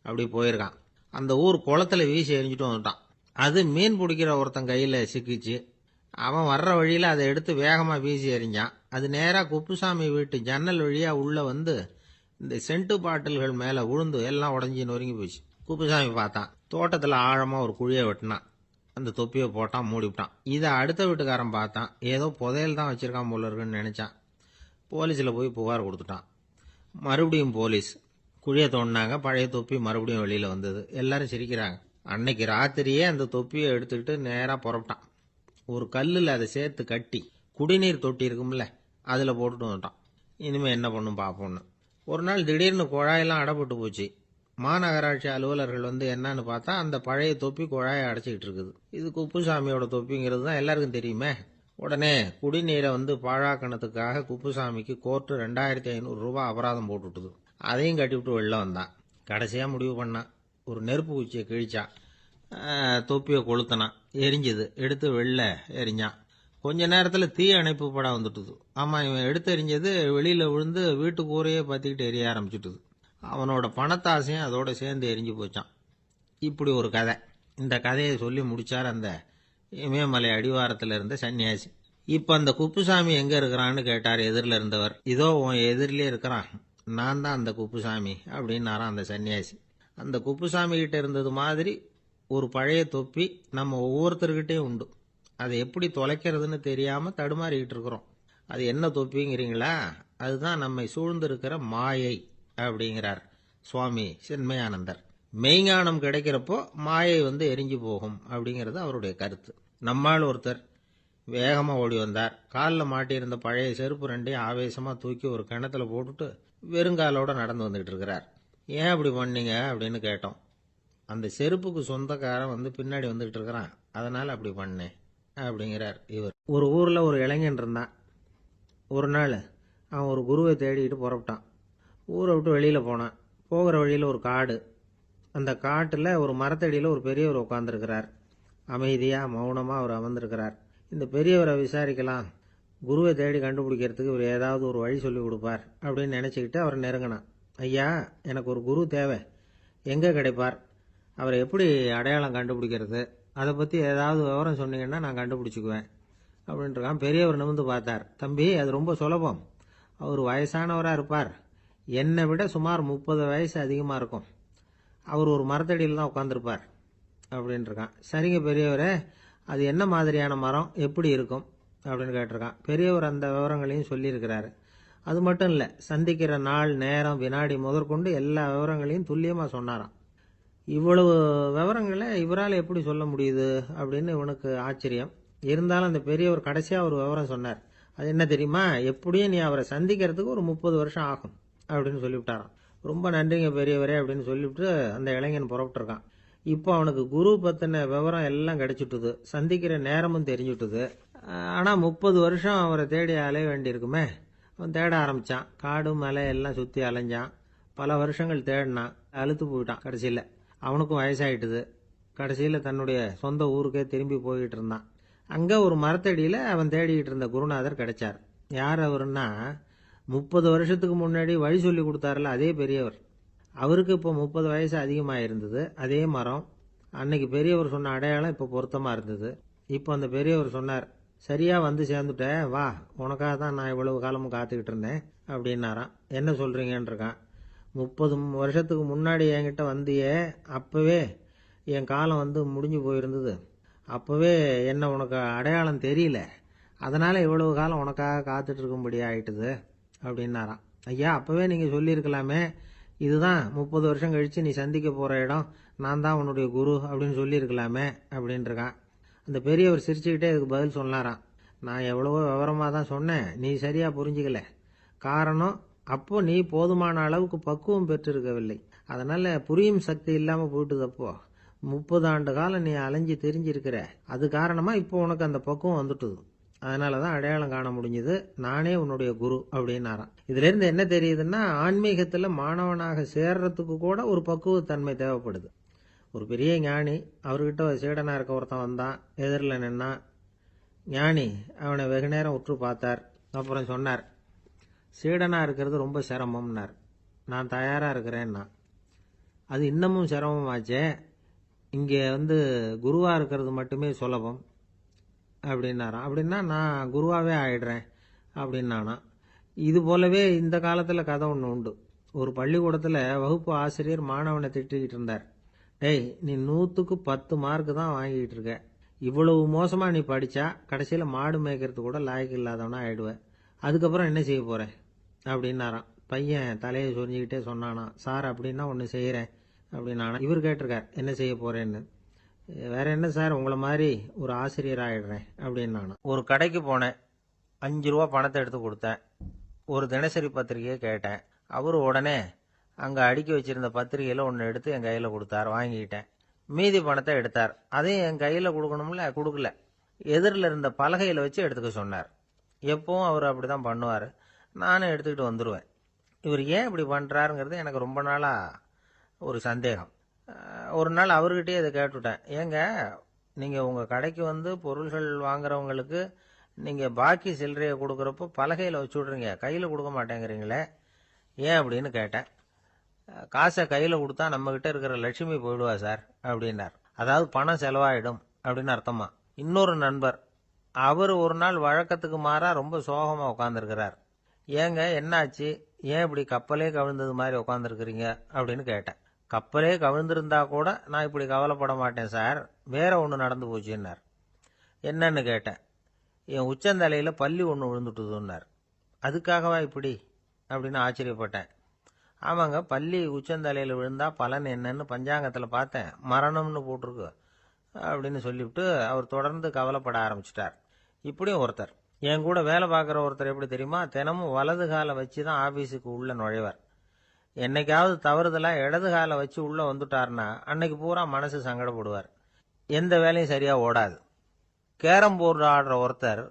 அப்படி போயிருக்கான். அந்த ஊர் குளத்தில் வீசி எரிஞ்சிட்டு வந்துட்டான். அது மீன் பிடிக்கிற ஒருத்தன் கையில் சிக்கிச்சு. அவன் வர்ற வழியில் அதை எடுத்து வேகமாக வீசி எறிஞ்சான். அது நேராக குப்புசாமி வீட்டு ஜன்னல் வழியாக உள்ளே வந்து இந்த சென்ட்டு பாட்டில்கள் மேலே விழுந்து எல்லாம் உடஞ்சி நொறுங்கி போச்சு. குப்புசாமி பார்த்தான். தோட்டத்தில் ஆழமாக ஒரு குழியை வெட்டினான். அந்த தொப்பியை போட்டான், மூடிவிட்டான். இதை அடுத்த வீட்டுக்காரன் பார்த்தான். ஏதோ புதையல் தான் வச்சிருக்கான் போல இருக்குன்னு நினச்சான். போலீஸில் போய் புகார் கொடுத்துட்டான். மறுபடியும் போலீஸ் குழியை தோண்டினாங்க. பழைய தொப்பி மறுபடியும் வெளியில் வந்தது. எல்லாரும் சிரிக்கிறாங்க. அன்னைக்கு ராத்திரியே அந்த தொப்பியை எடுத்துக்கிட்டு நேராக புறப்பட்டான். ஒரு கல்லில் அதை சேர்த்து கட்டி குடிநீர் தொட்டி இருக்கும்ல அதில் போட்டுட்டு வந்துட்டான். இனிமேல் என்ன பண்ணும் பார்ப்போன்னு. ஒரு நாள் திடீர்னு குழாயெல்லாம் அடைப்பட்டு போச்சு. மாநகராட்சி அலுவலர்கள் வந்து என்னன்னு பார்த்தா அந்த பழைய தொப்பி குழாயை அடைச்சிக்கிட்டு இருக்குது. இது குப்புசாமியோட தொப்பிங்கிறது தான் எல்லாருக்கும் தெரியுமே. உடனே குடிநீரை வந்து பாழாக்கணத்துக்காக குப்புசாமிக்கு கோர்ட்டு 2500 ரூபாய் அபராதம் போட்டுவிட்டுது. அதையும் கட்டிவிட்டு வெளில வந்தான். கடைசியாக முடிவு பண்ணான். ஒரு நெருப்பு குச்சியை கிழிச்சான். தொப்பியை கொளுத்தினான். எரிஞ்சுது. எடுத்து வெளில எரிஞ்சான். கொஞ்ச நேரத்தில் தீ அணைப்பு படம் வந்துட்டுது. ஆமாம், இவன் எடுத்து எரிஞ்சது வெளியில் விழுந்து வீட்டு கூரையே பற்றிக்கிட்டு எரிய ஆரம்பிச்சுட்டுது. அவனோட பணத்தாசையும் அதோட சேர்ந்து எரிஞ்சு போச்சான். இப்படி ஒரு கதை. இந்த கதையை சொல்லி முடிச்சார் அந்த இமயமலை அடிவாரத்தில் இருந்த சன்னியாசி. இப்போ அந்த குப்புசாமி எங்கே இருக்கிறான்னு கேட்டார் எதிரில் இருந்தவர். இதோ உன் எதிரிலே இருக்கிறான், நான் தான் அந்த குப்புசாமி அப்படின்னாரான் அந்த சன்னியாசி. அந்த குப்புசாமி கிட்ட இருந்தது மாதிரி ஒரு பழைய தொப்பி நம்ம ஒவ்வொருத்தர்கிட்டையும் உண்டு. அதை எப்படி தொலைக்கிறதுன்னு தெரியாமல் தடுமாறிக்கிட்டு இருக்கிறோம். அது என்ன தொப்பிங்கிறீங்களா? அதுதான் நம்மை சூழ்ந்திருக்கிற மாயை அப்படிங்கிறார் சுவாமி சின்மயானந்தர். மெய்ஞானம் கிடைக்கிறப்போ மாயை வந்து எரிஞ்சு போகும் அப்படிங்கிறது அவருடைய கருத்து. நம்மால் ஒருத்தர் வேகமாக ஓடி வந்தார். காலில் மாட்டியிருந்த பழைய செருப்பு 2ஐயும் ஆவேசமாக தூக்கி ஒரு கிணத்துல போட்டுட்டு வெறுங்காலோட நடந்து வந்துகிட்டு இருக்கிறார். ஏன் அப்படி பண்ணீங்க அப்படின்னு கேட்டோம். அந்த செருப்புக்கு சொந்தக்காரன் வந்து பின்னாடி வந்துகிட்டு இருக்கிறான், அதனால் அப்படி பண்ணேன் அப்படிங்கிறார் இவர். ஒரு ஊரில் ஒரு இளைஞன் இருந்தான். ஒரு நாள் அவன் ஒரு குருவை தேடிக்கிட்டு புறப்பட்டான். ஊரை விட்டு வெளியில் போனான். போகிற வழியில் ஒரு காடு. அந்த காட்டில் ஒரு மரத்தடியில் ஒரு பெரியவர் உட்காந்துருக்கிறார். அமைதியாக மௌனமாக அவர் அமர்ந்திருக்கிறார். இந்த பெரியவரை விசாரிக்கலாம், குருவை தேடி கண்டுபிடிக்கிறதுக்கு இவர் ஏதாவது ஒரு வழி சொல்லி கொடுப்பார் அப்படின்னு நினச்சிக்கிட்டு அவரை நெருங்கினான். ஐயா, எனக்கு ஒரு குரு தேவை, எங்கே கிடைப்பார்? அவரை எப்படி அடையாளம் கண்டுபிடிக்கிறது? அதை பற்றி ஏதாவது விவரம் சொன்னீங்கன்னா நான் கண்டுபிடிச்சிக்குவேன் அப்படின்ட்டுருக்கான். பெரியவர் நிமிர்ந்து பார்த்தார். தம்பி, அது ரொம்ப சுலபம். அவர் வயசானவராக இருப்பார். என்னை விட சுமார் 30 வயசு அதிகமாக இருக்கும். அவர் ஒரு மரத்தடியில் தான் உட்காந்துருப்பார் அப்படின்ட்டுருக்கான். சரிங்க பெரியவரே, அது என்ன மாதிரியான மரம், எப்படி இருக்கும் அப்படின்னு கேட்டிருக்கான். பெரியவர் அந்த விவரங்களையும் சொல்லியிருக்கிறாரு. அது மட்டும் இல்லை, சந்திக்கிற நாள், நேரம், வினாடி முதற்கொண்டு எல்லா விவரங்களையும் துல்லியமாக சொன்னாராம். இவ்வளவு விவரங்களை இவரால் எப்படி சொல்ல முடியுது அப்படின்னு இவனுக்கு ஆச்சரியம். இருந்தாலும் அந்த பெரியவர் கடைசியாக ஒரு விவரம் சொன்னார். அது என்ன தெரியுமா? எப்படியும் நீ அவரை சந்திக்கிறதுக்கு ஒரு 30 வருஷம் ஆகும் அப்படின்னு சொல்லிவிட்டாராம். ரொம்ப நன்றிங்க பெரியவரே அப்படின்னு சொல்லிவிட்டு அந்த இளைஞன் புறப்பட்டுருக்கான். இப்போ அவனுக்கு குரு பற்றின விவரம் எல்லாம் கிடைச்சிட்டுது. சந்திக்கிற நேரமும் தெரிஞ்சுட்டுது. ஆனால் 30 வருஷம் அவரை தேடி அலைய வேண்டியிருக்குமே. அவன் தேட ஆரம்பித்தான். காடு மலை எல்லாம் சுற்றி அலைஞ்சான். பல வருஷங்கள் தேடினான். அழுத்து போயிட்டான். கடைசியில் அவனுக்கும் வயசாயிட்டுது. கடைசியில் தன்னுடைய சொந்த ஊருக்கே திரும்பி போய்கிட்டு இருந்தான். அங்கே ஒரு மரத்தடியில் அவன் தேடிக்கிட்டு இருந்த குருநாதர் கிடைச்சார். யார் அவருன்னா, 30 வருஷத்துக்கு முன்னாடி வழி சொல்லி கொடுத்தாருல அதே பெரியவர். அவருக்கு இப்போ 30 வயசு அதிகமாக இருந்தது. அதே மரம். அன்னைக்கு பெரியவர் சொன்ன அடையாளம் இப்போ பொருத்தமாக இருந்தது. இப்போ அந்த பெரியவர் சொன்னார், சரியாக வந்து சேர்ந்துட்டேன், வா, உனக்காக தான் நான் இவ்வளவு காலமும் காத்துக்கிட்டு இருந்தேன் அப்படின்னாராம். என்ன சொல்கிறீங்கன்னு இருக்கான். 30 வருஷத்துக்கு முன்னாடி என்கிட்ட வந்தியே, அப்பவே என் காலம் வந்து முடிஞ்சு போயிருந்தது. அப்பவே என்ன உனக்கு அடையாளம் தெரியல, அதனால இவ்வளவு காலம் உனக்காக காத்துட்டு இருக்கும்படி ஆயிட்டுது அப்படின்னாராம். ஐயா, அப்பவே நீங்க சொல்லியிருக்கலாமே, இதுதான் 30 வருஷம் கழிச்சு நீ சந்திக்க போற இடம், நான் தான் உன்னுடைய குரு அப்படின்னு சொல்லியிருக்கலாமே அப்படின்ட்டுருக்கான். அந்த பெரியவர் சிரிச்சுக்கிட்டே இதுக்கு பதில் சொன்னாராம். நான் எவ்வளவோ விவரமாக தான் சொன்னேன், நீ சரியா புரிஞ்சுக்கல. காரணம், அப்போ நீ போதுமான அளவுக்கு பக்குவம் பெற்றிருக்கவில்லை, அதனால புரியும் சக்தி இல்லாம போயிட்டுது. அப்போ 30 ஆண்டு காலம் நீ அலைஞ்சு தெரிஞ்சிருக்கிற, அது காரணமா இப்போ உனக்கு அந்த பக்குவம் வந்துட்டுது, அதனாலதான் அடையாளம் காண முடிஞ்சது, நானே உன்னுடைய குரு அப்படின்னாராம். இதுல இருந்து என்ன தெரியுதுன்னா, ஆன்மீகத்துல மாணவனாக சேர்றதுக்கு கூட ஒரு பக்குவத்தன்மை தேவைப்படுது. ஒரு பெரிய ஞானி, அவர்கிட்ட சீடனா இருக்க ஒருத்தன் வந்தான், எதிரில் நின்னான். ஞானி அவனை வெகு நேரம் உற்று பார்த்தார். அப்புறம் சொன்னார், சீடனா இருக்கிறது ரொம்ப சிரமம்னார். நான் தயாரா இருக்கிறேன்னா. அது இன்னமும் சிரமமாச்சே, இங்கே வந்து குருவா இருக்கிறது மட்டுமே சுலபம் அப்படின்னாராம். அப்படின்னா நான் குருவாவே ஆயிடுறேன் அப்படின்னானா. இது போலவே இந்த காலத்தில் கதை ஒன்று உண்டு. ஒரு பள்ளிக்கூடத்தில் வகுப்பு ஆசிரியர் மாணவனை திட்டிக்கிட்டு இருந்தார். டேய், நீ 100க்கு 10 மார்க் தான் வாங்கிட்டு இருக்க, இவ்வளவு மோசமா நீ படிச்சா கடைசியில் மாடு மேய்க்கிறது கூட லாய்க்கு இல்லாதவனா ஆயிடுவேன், அதுக்கப்புறம் என்ன செய்ய போற அப்படின்னாராம். பையன் தலையை சொரிஞ்சுக்கிட்டே சொன்னானா, சார் அப்படின்னா ஒன்று செய்கிறேன் அப்படின்னானா. இவர் கேட்டிருக்கார், என்ன செய்ய போறேன்னு. வேற என்ன சார், உங்களை மாதிரி ஒரு ஆசிரியர் ஆயிடுறேன் அப்படின்னானா. ஒரு கடைக்கு போனேன், 5 ரூபா பணத்தை எடுத்து கொடுத்தேன், ஒரு தினசரி பத்திரிகையை கேட்டேன். அவரு உடனே அங்கே அடுக்கி வச்சிருந்த பத்திரிகையில் ஒன்று எடுத்து என் கையில் கொடுத்தார், வாங்கிக்கிட்டேன். மீதி பணத்தை எடுத்தார், அதையும் என் கையில் கொடுக்கணும்ல, கொடுக்கல. எதிரில் இருந்த பலகையில் வச்சு எடுத்துக்க சொன்னார். எப்பவும் அவர் அப்படி தான் பண்ணுவார், நானும் எடுத்துக்கிட்டு வந்துடுவேன். இவர் ஏன் இப்படி பண்ணுறாருங்கிறது எனக்கு ரொம்ப நாளாக ஒரு சந்தேகம். ஒரு நாள் அவர்கிட்டயே இதை கேட்டுவிட்டேன். ஏங்க, நீங்கள் உங்கள் கடைக்கு வந்து பொருள்கள் வாங்குறவங்களுக்கு நீங்கள் பாக்கி சில்லறையை கொடுக்குறப்போ பலகையில் வச்சு விட்றீங்க, கையில் கொடுக்க மாட்டேங்கிறீங்களே, ஏன் அப்படின்னு கேட்டேன். காசை கையில் கொடுத்தா நம்மகிட்ட இருக்கிற லட்சுமி போயிடுவா சார் அப்படின்னார். அதாவது பணம் செலவாயிடும் அப்படின்னு அர்த்தமா. இன்னொரு நண்பர், அவர் ஒரு நாள் வழக்கத்துக்கு மாறா ரொம்ப சோகமா உட்காந்துருக்கிறார். ஏங்க என்னாச்சு, ஏன் இப்படி கப்பலே கவிழ்ந்தது மாதிரி உட்காந்துருக்கிறீங்க அப்படின்னு கேட்டேன். கப்பலே கவிழ்ந்திருந்தா கூட நான் இப்படி கவலைப்பட மாட்டேன் சார், வேற ஒன்று நடந்து போச்சுன்னார். என்னன்னு கேட்டேன். என் உச்சந்தலையில பல்லி ஒன்று விழுந்துட்டுதுன்னார். அதுக்காகவா இப்படி அப்படின்னு ஆச்சரியப்பட்டேன். ஆமாங்க, பல்லி உச்சந்தலையில் விழுந்தா பலன் என்னன்னு பஞ்சாங்கத்தில் பார்த்தேன், மரணம்னு போட்டிருக்கு அப்படின்னு சொல்லிவிட்டு அவர் தொடர்ந்து கவலைப்பட ஆரம்பிச்சிட்டார். இப்படியும் ஒருத்தர், என் கூட வேலை பார்க்குற ஒருத்தர் எப்படி தெரியுமா, தினமும் வலது காலை வச்சு தான் ஆஃபீஸுக்கு உள்ள நுழைவார். என்னைக்காவது தவறுதலாக இடது காலை வச்சு உள்ளே வந்துட்டார்னா அன்னைக்கு பூரா மனசு சங்கடப்படுவார், எந்த வேலையும் சரியாக ஓடாது. கேரம் போர்டு ஆடுற ஒருத்தர்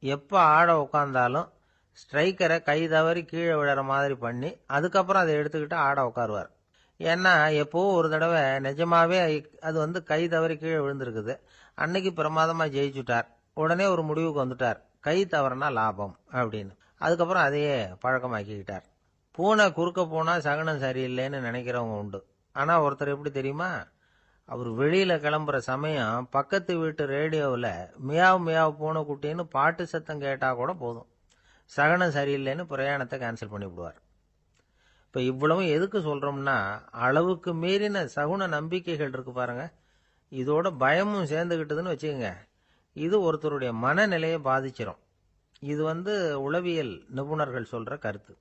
எப்போ ஆட உட்காந்தாலும் ஸ்ட்ரைக்கரை கை தவறி கீழே விழற மாதிரி பண்ணி அதுக்கப்புறம் அதை எடுத்துக்கிட்டு ஆட உட்காருவார். ஏன்னா எப்போ ஒரு தடவை நிஜமாவே அது வந்து கை தவறி கீழே விழுந்திருக்குது, அன்னைக்கு பிரமாதமாக ஜெயிச்சுட்டார். உடனே ஒரு முடிவுக்கு வந்துட்டார், கை தவறுனா லாபம் அப்படின்னு. அதுக்கப்புறம் அதையே பழக்கமாக்கிக்கிட்டார். பூனை குறுக்க போனால் சகனம் சரியில்லைன்னு நினைக்கிறவங்க உண்டு. ஆனால் ஒருத்தர் எப்படி தெரியுமா, அவர் வெளியில் கிளம்புற சமயம் பக்கத்து வீட்டு ரேடியோவில் மியாவ் மியாவ் பூனை குட்டின்னு பாட்டு சத்தம் கேட்டால் கூட போதும், சகனம் சரியில்லைன்னு பிரயாணத்தை கேன்சல் பண்ணிவிடுவார். இப்போ இவ்வளவும் எதுக்கு சொல்கிறோம்னா, அளவுக்கு மீறின சகுன நம்பிக்கைகள் இருக்கு பாருங்க, இதோட பயமும் சேர்ந்துக்கிட்டதுன்னு வச்சுக்கோங்க, இது ஒருத்தருடைய மனநிலையை பாதிச்சிடும். இது வந்து உளவியல் நிபுணர்கள் சொல்கிற கருத்து.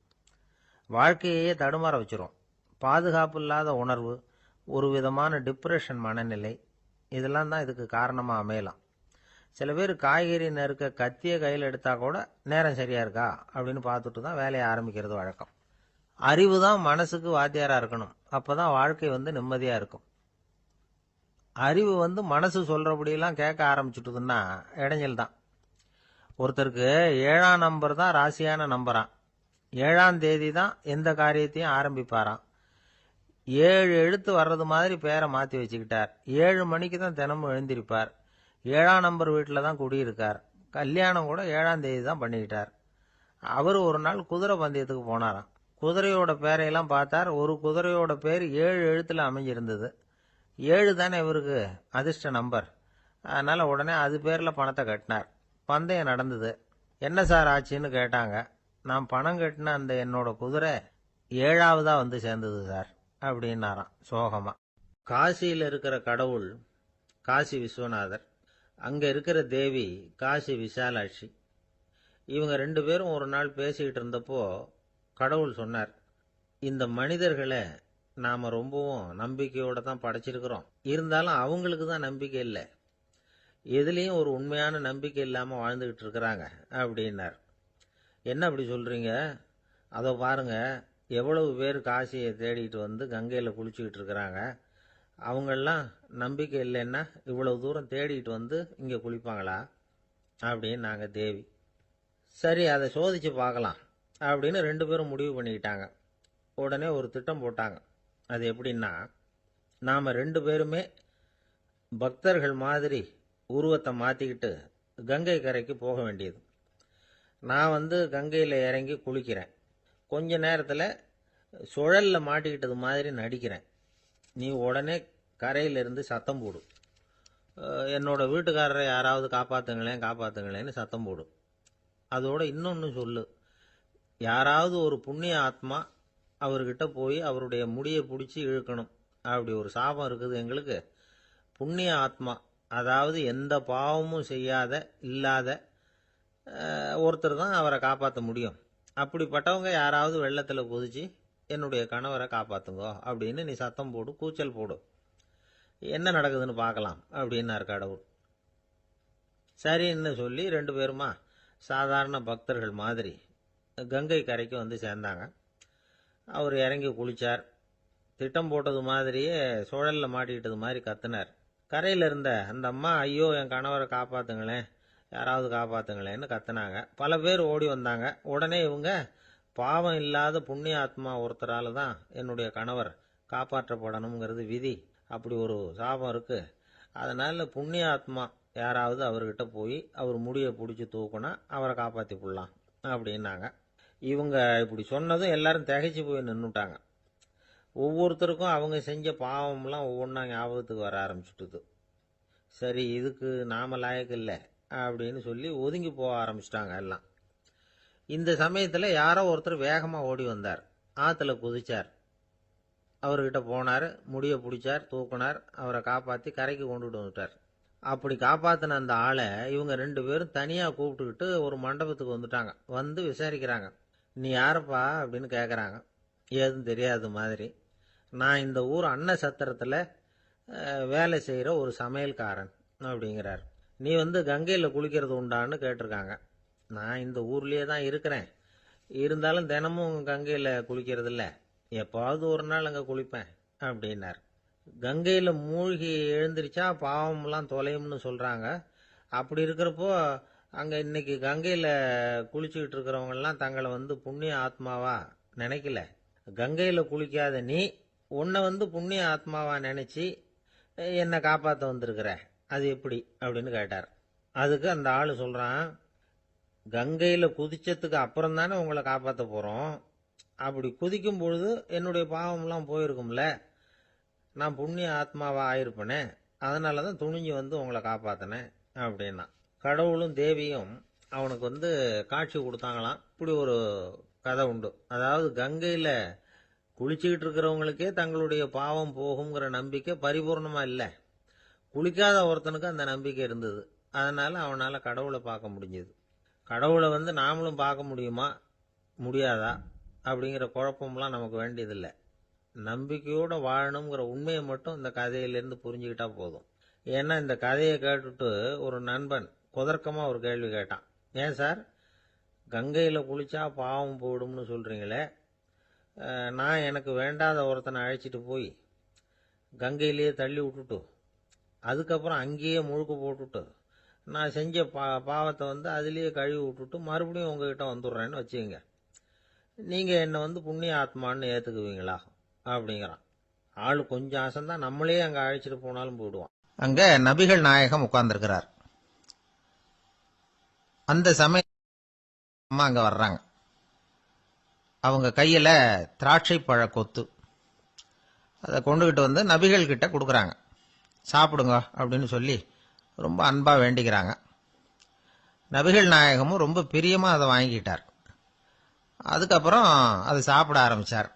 வாழ்க்கையே தடுமாற வச்சிரும். பாதுகாப்பு இல்லாத உணர்வு, ஒரு விதமான டிப்ரெஷன் மனநிலை, இதெல்லாம் தான் இதுக்கு காரணமாக அமையலாம். சில பேர் காய்கறி நறுக்க கத்திய கையில் எடுத்தா கூட நேரம் சரியா இருக்கா அப்படின்னு பார்த்துட்டு தான் வேலையை ஆரம்பிக்கிறது வழக்கம். அறிவு தான் மனசுக்கு வாத்தியாரா இருக்கணும், அப்பதான் வாழ்க்கை வந்து நிம்மதியா இருக்கும். அறிவு வந்து மனசு சொல்றபடியெல்லாம் கேட்க ஆரம்பிச்சுட்டுதுன்னா இடைஞ்சல் தான். ஒருத்தருக்கு 7ஆம் நம்பர் தான் ராசியான நம்பரான், 7ஆம் தேதி தான் எந்த காரியத்தையும் ஆரம்பிப்பாராம். 7 எழுத்து வர்றது மாதிரி பேரை மாற்றி வச்சுக்கிட்டார். 7 மணிக்கு தான் தினமும் எழுந்திருப்பார். 7ஆம் நம்பர் வீட்டில் தான் குடியிருக்கார். கல்யாணம் கூட 7ஆம் தேதி தான் பண்ணிக்கிட்டார். அவர் ஒரு நாள் குதிரை பந்தயத்துக்கு போனாராம். குதிரையோட பேரையெல்லாம் பார்த்தார். ஒரு குதிரையோட பேர் 7 எழுத்துல அமைஞ்சிருந்தது. 7 தானே இவருக்கு அதிர்ஷ்ட நம்பர், அதனால உடனே அது பேரில் பணத்தை கட்டினார். பந்தயம் நடந்தது. என்ன சார் ஆச்சுன்னு கேட்டாங்க. நான் பணம் கட்டின அந்த என்னோட குதிரை 7வதா வந்து சேர்ந்தது சார் அப்படின்னாராம் சோகமா. காசியில் இருக்கிற கடவுள் காசி விஸ்வநாதர், அங்க இருக்கிற தேவி காசி விசாலாட்சி. இவங்க 2 பேரும் ஒரு நாள் பேசிக்கிட்டு இருந்தப்போ கடவுள் சொன்னார், இந்த மனிதர்களை நாம ரொம்பவும் நம்பிக்கையோட தான் படைச்சிருக்கிறோம், இருந்தாலும் அவங்களுக்கு தான் நம்பிக்கை இல்லை, எதுலேயும் ஒரு உண்மையான நம்பிக்கை இல்லாமல் வாழ்ந்துக்கிட்டு இருக்கிறாங்க அப்படின்னார். என்ன அப்படி சொல்கிறீங்க? அதோ பாருங்க, எவ்வளவு பேர் காசியை தேடிட்டு வந்து கங்கையில் குளிச்சுக்கிட்டு இருக்கிறாங்க, அவங்கெல்லாம் நம்பிக்கை இல்லைன்னா இவ்வளவு தூரம் தேடிட்டு வந்து இங்கே குளிப்பாங்களா அப்படின்னு நாங்கள் தேவி. சரி, அதை சோதிச்சு பார்க்கலாம் அப்படின்னு 2 பேரும் முடிவு பண்ணிக்கிட்டாங்க. உடனே ஒரு திட்டம் போட்டாங்க. அது எப்படின்னா, நாம் 2 பேருமே பக்தர்கள் மாதிரி உருவத்தை மாற்றிக்கிட்டு கங்கை கரைக்கு போக வேண்டியது. நான் வந்து கங்கையில் இறங்கி குளிக்கிறேன், கொஞ்ச நேரத்தில் சுழலில் மாட்டிக்கிட்டது மாதிரி நடிக்கிறேன். நீ உடனே கரையிலிருந்து சத்தம் போடு, என்னோட வீட்டுக்காரரை யாராவது காப்பாற்றுங்களேன்னு சத்தம் போடு. அதோட இன்னொன்று சொல்லு, யாராவது ஒரு புண்ணிய ஆத்மா அவர்கிட்ட போய் அவருடைய முடியை பிடிச்சி இழுக்கணும், அப்படி ஒரு சாபம் இருக்குது எங்களுக்கு. புண்ணிய ஆத்மா, அதாவது எந்த பாவமும் செய்யாத இல்லாத ஒருத்தர் தான் அவரை காப்பாற்ற முடியும். அப்படிப்பட்டவங்க யாராவது வெள்ளத்தில் குதிச்சு என்னுடைய கணவரை காப்பாற்றுங்கோ அப்படின்னு நீ சத்தம் போடு, கூச்சல் போடு, என்ன நடக்குதுன்னு பார்க்கலாம் அப்படின்னார் கடவுள். சரின்னு சொல்லி 2 பேருமா சாதாரண பக்தர்கள் மாதிரி கங்கை கரைக்கு வந்து சேர்ந்தாங்க. அவர் இறங்கி குளித்தார். திட்டம் போட்டது மாதிரியே சுழலில் மாட்டிக்கிட்டது மாதிரி கத்துனார். கரையில் இருந்த அந்த அம்மா, ஐயோ என் கணவரை காப்பாற்றுங்களேன், யாராவது காப்பாற்றுங்களேன்னு கத்துனாங்க. பல பேர் ஓடி வந்தாங்க. உடனே இவங்க, பாவம் இல்லாத புண்ணிய ஆத்மா ஒருத்தரால் தான் என்னுடைய கணவர் காப்பாற்றப்படணுங்கிறது விதி, அப்படி ஒரு சாபம் இருக்குது, அதனால் புண்ணிய ஆத்மா யாராவது அவர்கிட்ட போய் அவர் முடியை பிடிச்சி தூக்குனா அவரை காப்பாற்றி போடலாம் அப்படின்னாங்க. இவங்க இப்படி சொன்னதும் எல்லாரும் திகைச்சு போய் நின்றுட்டாங்க. ஒவ்வொருத்தருக்கும் அவங்க செஞ்ச பாவம்லாம் ஒவ்வொன்றா ஞாபகத்துக்கு வர ஆரம்பிச்சுட்டுது. சரி, இதுக்கு நாம லாயக்கு இல்லை அப்படின்னு சொல்லி ஒதுங்கி போக ஆரம்பிச்சிட்டாங்க எல்லாம். இந்த சமயத்தில் யாரோ ஒருத்தர் வேகமாக ஓடி வந்தார், ஆற்றுல குதிச்சார். அவர்கிட்ட போனார், முடியை பிடிச்சார், தூக்குனார், அவரை காப்பாற்றி கரைக்கு கொண்டுட்டு வந்துட்டார். அப்படி காப்பாற்றின அந்த ஆளை இவங்க 2 பேரும் தனியாக கூப்பிட்டுக்கிட்டு ஒரு மண்டபத்துக்கு வந்துட்டாங்க. வந்து விசாரிக்கிறாங்க. நீ யாரப்பா அப்படின்னு கேட்குறாங்க. ஏதும் தெரியாத மாதிரி. நான் இந்த ஊர் அன்ன சத்திரத்தில் வேலை செய்கிற ஒரு சமையல்காரன் அப்படிங்கிறார். நீ வந்து கங்கையில் குளிக்கிறது உண்டான்னு கேட்டிருக்காங்க. நான் இந்த ஊர்லேயே தான் இருக்கிறேன், இருந்தாலும் தினமும் கங்கையில் குளிக்கிறது இல்லை, எப்பாவது ஒரு நாள் அங்கே குளிப்பேன் அப்படின்னார். கங்கையில் மூழ்கி எழுந்திரிச்சா பாவம்லாம் தொலையும்னு சொல்கிறாங்க. அப்படி இருக்கிறப்போ அங்கே இன்னைக்கு கங்கையில் குளிச்சுக்கிட்டு இருக்கிறவங்கெல்லாம் தங்களை வந்து புண்ணிய ஆத்மாவா நினைக்கல. கங்கையில் குளிக்காத நீ உன்னை வந்து புண்ணிய ஆத்மாவா நினச்சி என்னை காப்பாற்ற வந்திருக்கிற, அது எப்படி அப்படின்னு கேட்டார். அதுக்கு அந்த ஆள் சொல்கிறான், கங்கையில் குதிச்சதுக்கு அப்புறம் தானே உங்களை காப்பாற்ற போகிறோம், அப்படி குதிக்கும் பொழுது என்னுடைய பாவம்லாம் போயிருக்கும்ல, நான் புண்ணிய ஆத்மாவா ஆயிருப்பேனே, அதனால தான் துணிஞ்சு வந்து உங்களை காப்பாற்றினேன் அப்படின்னா. கடவுளும் தேவியும் அவனுக்கு வந்து காட்சி கொடுத்தாங்களாம். இப்படி ஒரு கதை உண்டு. அதாவது கங்கையில் குளிச்சுக்கிட்டு இருக்கிறவங்களுக்கே தங்களுடைய பாவம் போகுங்கிற நம்பிக்கை பரிபூர்ணமாக இல்லை, குளிக்காத ஒருத்தனுக்கு அந்த நம்பிக்கை இருந்தது. அதனால் அவனால் கடவுளை பார்க்க முடிஞ்சது. கடவுளை வந்து நாமளும் பார்க்க முடியுமா முடியாதா அப்படிங்கிற குழப்பம்லாம் நமக்கு வேண்டியதில்லை. நம்பிக்கையோடு வாழணுங்கிற உண்மையை மட்டும் இந்த கதையிலேருந்து புரிஞ்சுக்கிட்டா போதும். ஏன்னா இந்த கதையை கேட்டுட்டு ஒரு நண்பன் குதர்க்கமாக ஒரு கேள்வி கேட்டான். ஏன் சார், கங்கையில் குளிச்சா பாவம் போயிடும்னு சொல்கிறீங்களே, நான் எனக்கு வேண்டாத ஒருத்தனை அழைச்சிட்டு போய் கங்கையிலேயே தள்ளி விட்டுட்டு அதுக்கப்புறம் அங்கேயே முழுக்க போட்டுட்டு நான் செஞ்ச பாவத்தை வந்து அதுலேயே கழுவி விட்டுட்டு மறுபடியும் உங்ககிட்ட வந்துடுறேன்னு வச்சுக்கோங்க, நீங்கள் என்னை வந்து புண்ணிய ஆத்மான்னு ஏற்றுக்குவீங்களா அப்படிங்கிறான். ஆள் கொஞ்சம் ஆசைந்தான், நம்மளே அங்கே அழைச்சிட்டு போனாலும் போயிடுவான். அங்கே நபிகள் நாயகம் உட்கார்ந்துருக்கிறார். அந்த சமயம் அம்மா அங்கே வர்றாங்க. அவங்க கையில் திராட்சை பழ கொத்து, அதை கொண்டுகிட்டு வந்து நபிகள் கிட்ட கொடுக்குறாங்க. சாப்பிடுங்க அப்படின்னு சொல்லி ரொம்ப அன்பாக வேண்டிக்கிறாங்க. நபிகள் நாயகமும் ரொம்ப பிரியமாக அதை வாங்கிக்கிட்டார். அதுக்கப்புறம் அதை சாப்பிட ஆரம்பித்தார்.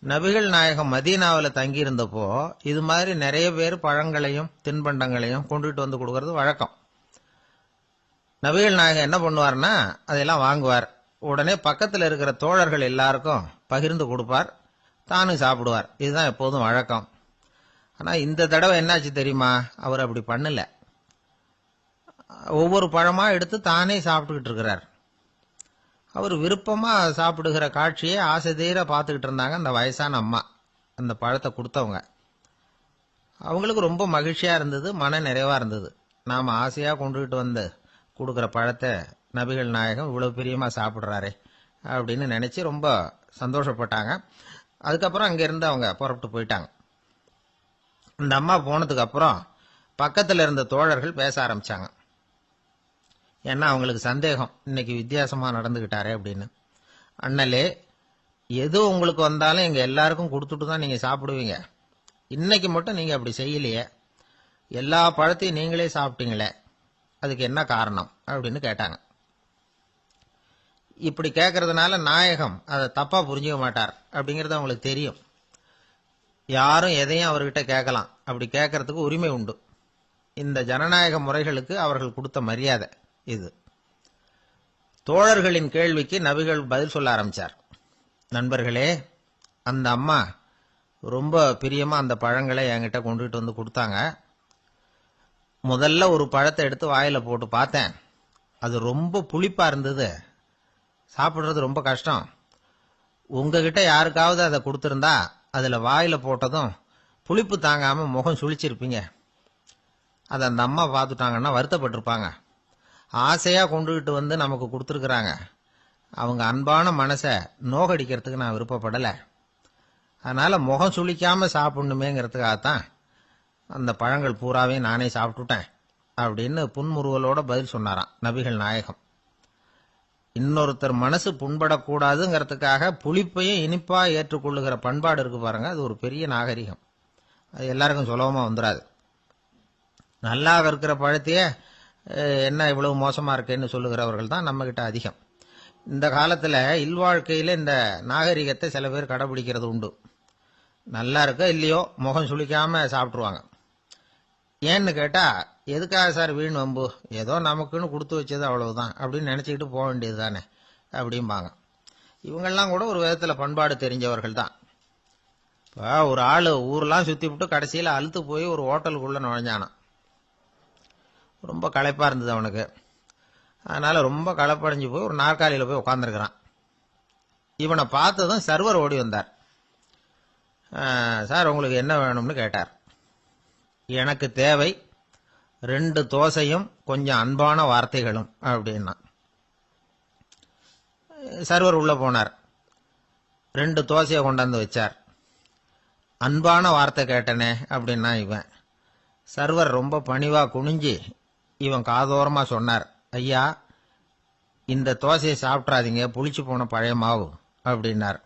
நபிகள் நாயகம் மதீனாவில் தங்கியிருந்தப்போ இது மாதிரி நிறைய பேர் பழங்களையும் தின்பண்டங்களையும் கொண்டுட்டு வந்து கொடுக்கறது வழக்கம். நபிகள் நாயகம் என்ன பண்ணுவார்னா அதெல்லாம் வாங்குவார். உடனே பக்கத்தில் இருக்கிற தோழர்கள் எல்லாருக்கும் பகிர்ந்து கொடுப்பார், தானும் சாப்பிடுவார். இதுதான் எப்போதும் வழக்கம். ஆனால் இந்த தடவை என்னாச்சு தெரியுமா? அவர் அப்படி பண்ணல. ஒவ்வொரு பழமா எடுத்து தானே சாப்பிட்டுக்கிட்டு இருக்கிறார். அவர் விருப்பமா சாப்பிடுகிற காட்சியை ஆசை தீர பார்த்துக்கிட்டு இருந்தாங்க அந்த வயசான அம்மா, அந்த பழத்தை கொடுத்தவங்க. அவங்களுக்கு ரொம்ப மகிழ்ச்சியா இருந்தது, மன நிறைவா இருந்தது. நாம ஆசையா கொண்டுகிட்டு வந்து கொடுக்குற பழத்தை நபிகள் நாயகம் இவ்வளவு பிரியமா சாப்பிட்றாரே அப்படின்னு நினைச்சு ரொம்ப சந்தோஷப்பட்டாங்க. அதுக்கப்புறம் அங்கிருந்து அவங்க புறப்பட்டு போயிட்டாங்க. அந்த அம்மா போனதுக்கு அப்புறம் பக்கத்தில் இருந்த தோழர்கள் பேச ஆரம்பிச்சாங்க. ஏன்னா அவங்களுக்கு சந்தேகம், இன்னைக்கு வித்தியாசமா நடந்துகிட்டாரே அப்படின்னு. அண்ணலே, எது உங்களுக்கு வந்தாலும் எங்க எல்லாருக்கும் கொடுத்துட்டு தான் நீங்க சாப்பிடுவீங்க. இன்னைக்கு மட்டும் நீங்க அப்படி செய்யலையே, எல்லா பழத்தையும் நீங்களே சாப்பிட்டீங்களே, அதுக்கு என்ன காரணம் அப்படின்னு கேட்டாங்க. இப்படி கேட்கறதுனால நாயகம் அதை தப்பா புரிஞ்சுக்க மாட்டார் அப்படிங்கறது அவங்களுக்கு தெரியும். யாரும் எதையும் அவர்கிட்ட கேட்கலாம், அப்படி கேட்கறதுக்கு உரிமை உண்டு. இந்த ஜனநாயக முறைகளுக்கு அவர்கள் கொடுத்த மரியாதை இது. தோழர்களின் கேள்விக்கு நபிகள் பதில் சொல்ல ஆரம்பிச்சார். நண்பர்களே, அந்த அம்மா ரொம்ப பிரியமா அந்த பழங்களை என்கிட்ட கொண்டுகிட்டு வந்து கொடுத்தாங்க. முதல்ல ஒரு பழத்தை எடுத்து வாயில போட்டு பார்த்தேன். அது ரொம்ப புளிப்பா இருந்தது, சாப்பிடுறது ரொம்ப கஷ்டம். உங்ககிட்ட யாருக்காவது அதை கொடுத்திருந்தா அதுல வாயில போட்டதும் புளிப்பு தாங்காம முகம் சுழிச்சிருப்பீங்க. அதை அந்த அம்மா பார்த்துட்டாங்கன்னா வருத்தப்பட்டிருப்பாங்க. ஆசையா கொண்டுகிட்டு வந்து நமக்கு கொடுத்துருக்குறாங்க. அவங்க அன்பான மனசை நோகடிக்கிறதுக்கு நான் விருப்பப்படலை. அதனால முகம் சுளிக்காம சாப்பிடணுமேங்கிறதுக்காகத்தான் அந்த பழங்கள் பூராவே நானே சாப்பிட்டுட்டேன் அப்படின்னு புன்முறுவலோட பதில் சொன்னாராம் நபிகள் நாயகம். இன்னொருத்தர் மனசு புண்படக்கூடாதுங்கிறதுக்காக புளிப்பையும் இனிப்பா ஏற்றுக்கொள்ளுகிற பண்பாடு இருக்கு பாருங்க, அது ஒரு பெரிய நாகரிகம். அது எல்லாருக்கும் சுலபமா வந்துடாது. நல்லா இருக்கிற பழத்தையே என்ன இவ்வளவு மோசமா இருக்கேன்னு சொல்லுகிறவர்கள் தான் நம்ம கிட்ட அதிகம். இந்த காலத்துல இல்வாழ்க்கையில இந்த நாகரிகத்தை சில பேர் கடைபிடிக்கிறது உண்டு. நல்லா இருக்க இல்லையோ முகம் சுளிக்காம சாப்பிட்டுருவாங்க. ஏன்னு கேட்டா, எதுக்காக சார் வீண் வம்பு, ஏதோ நமக்குன்னு கொடுத்து வச்சது அவ்வளவுதான் அப்படின்னு நினைச்சுக்கிட்டு போக வேண்டியது தானே அப்படிம்பாங்க. இவங்கெல்லாம் கூட ஒரு விதத்துல பண்பாடு தெரிஞ்சவர்கள் தான். இப்போ ஒரு ஆளு ஊரெல்லாம் சுத்தி விட்டு கடைசியில அழுத்து போய் ஒரு ஹோட்டலுக்குள்ள நுழைஞ்சானான். ரொம்ப களைப்பா இருந்தது அவனுக்கு. அதனால ரொம்ப களைப்படைஞ்சு போய் ஒரு நாற்காலியில போய் உட்காந்துருக்கிறான். இவனை பார்த்ததும் சர்வர் ஓடி வந்தார். சார், உங்களுக்கு என்ன வேணும்னு கேட்டார். எனக்கு தேவை 2 தோசையும் கொஞ்சம் அன்பான வார்த்தைகளும் அப்படின்னா. சர்வர் உள்ள போனார், 2 தோசையை கொண்டாந்து வச்சார். அன்பான வார்த்தை கேட்டனே அப்படின்னா இவன். சர்வர் ரொம்ப பணிவா குனிஞ்சு இவன் காதோரமா சொன்னார், ஐயா, இந்த தோசையை சாப்பிட்றாதீங்க, புளிச்சு போன பழைய மாவு அப்படின்னார்.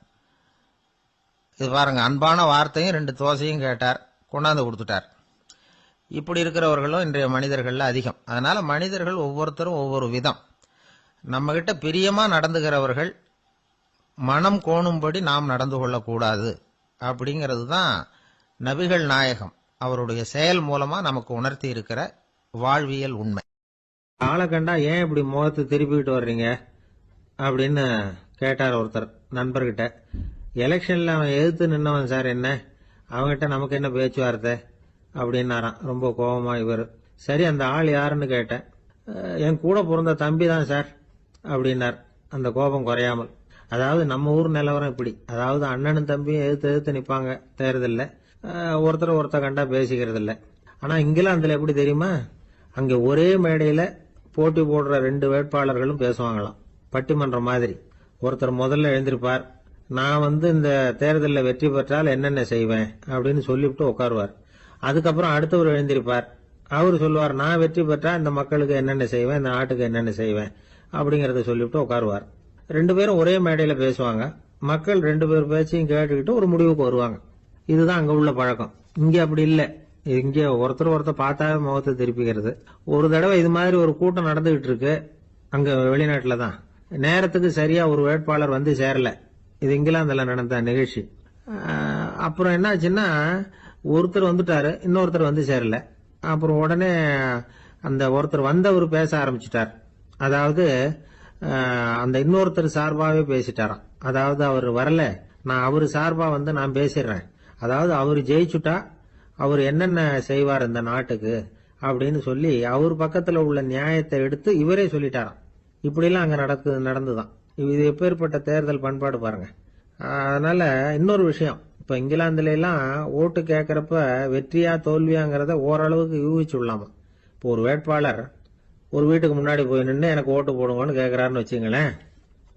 இது பாருங்க, அன்பான வார்த்தையும் 2 தோசையும் கேட்டார், கொண்டாந்து கொடுத்துட்டார். இப்படி இருக்கிறவர்களும் இன்றைய மனிதர்கள்ல அதிகம். அதனால மனிதர்கள் ஒவ்வொருத்தரும் ஒவ்வொரு விதம். நம்ம கிட்ட பிரியமா நடந்துகிறவர்கள் மனம் கோணும்படி நாம் நடந்து கொள்ளக்கூடாது அப்படிங்கிறது தான் நபிகள் நாயகம் அவருடைய செயல் மூலமா நமக்கு உணர்த்தி இருக்கிற வாழ்வியல் உண்மை. ஆளை கண்டா ஏன் இப்படி முகத்தை திருப்பிக்கிட்டு வர்றீங்க அப்படின்னு கேட்டார் ஒருத்தர் நண்பர்கிட்ட. எலெக்ஷன்ல அவன் எதிர்த்து நின்னவன் சார், என்ன அவங்ககிட்ட நமக்கு என்ன பேச்சுவார்த்தை அப்படின்னாராம் ரொம்ப கோபமா இவர். சரி, அந்த ஆள் யாருன்னு கேட்டேன். என் கூட பிறந்த தம்பி தான் சார் அப்படின்னார் அந்த கோபம் குறையாமல். அதாவது நம்ம ஊர் நிலவரம் இப்படி, அதாவது அண்ணனும் தம்பியும் எதிர்த்து நிப்பாங்க தேர்தல்ல, ஒருத்தர் கண்டா பேசிக்கிறது இல்ல. ஆனா இங்கிலாந்துல எப்படி தெரியுமா, அங்க ஒரே மேடையில போட்டி போடுற 2 வேட்பாளர்களும் பேசுவாங்களாம், பட்டிமன்றம் மாதிரி. ஒருத்தர் முதல்ல எழுந்திருப்பார், நான் இந்த தேர்தலில் வெற்றி பெற்றால் என்னென்ன செய்வேன் அப்படின்னு சொல்லிவிட்டு உட்காருவார். அதுக்கப்புறம் அடுத்தவர் எழுந்திருப்பார், அவரு சொல்லுவார், நான் வெற்றி பெற்றா இந்த மக்களுக்கு என்னென்ன செய்வேன், இந்த நாட்டுக்கு என்னென்ன செய்வேன் அப்படிங்கறத சொல்லிவிட்டு உட்காருவார். 2 பேரும் ஒரே மேடையில பேசுவாங்க. மக்கள் 2 பேர் பேச்சையும் கேட்டுக்கிட்டு ஒரு முடிவுக்கு வருவாங்க. இதுதான் அங்க உள்ள பழக்கம். இங்க அப்படி இல்லை. இங்க ஒருத்தர் பார்த்தாவே முகத்தை திருப்பிக்கிறது. ஒரு தடவை இது மாதிரி ஒரு கூட்டம் நடந்துகிட்டு இருக்கு அங்க வெளிநாட்டுல தான். நேரத்துக்கு சரியா ஒரு வேட்பாளர் வந்து சேரல. இது இங்கிலாந்துல நடந்த நிகழ்ச்சி. அப்புறம் என்னாச்சுன்னா ஒருத்தர் வந்துட்டாரு, இன்னொருத்தர் வந்து சேரல. அப்புறம் உடனே அந்த ஒருத்தர் வந்தவர் பேச ஆரம்பிச்சிட்டார். அதாவது அந்த இன்னொருத்தர் சார்பாவே பேசிட்டாராம். அதாவது அவர் வரல, நான் அவரு சார்பா வந்து நான் பேசிடுறேன். அதாவது அவர் ஜெயிச்சுட்டா அவர் என்னென்ன செய்வார் இந்த நாட்டுக்கு அப்படின்னு சொல்லி அவர் பக்கத்துல உள்ள நியாயத்தை எடுத்து இவரே சொல்லிட்டாராம். இப்படிலாம் அங்க நடந்துதான். இது எப்பேற்பட்ட தேர்தல் பண்பாடு பாருங்க. அதனால இன்னொரு விஷயம், இப்ப இங்கிலாந்துல எல்லாம் ஓட்டு கேட்கறப்ப வெற்றியா தோல்வியாங்கிறத ஓரளவுக்கு யூகிச்சு விடலாமா. இப்போ ஒரு வேட்பாளர் ஒரு வீட்டுக்கு முன்னாடி போய் நின்று எனக்கு ஓட்டு போடுங்கன்னு கேட்கறாருன்னு வச்சுங்களேன்,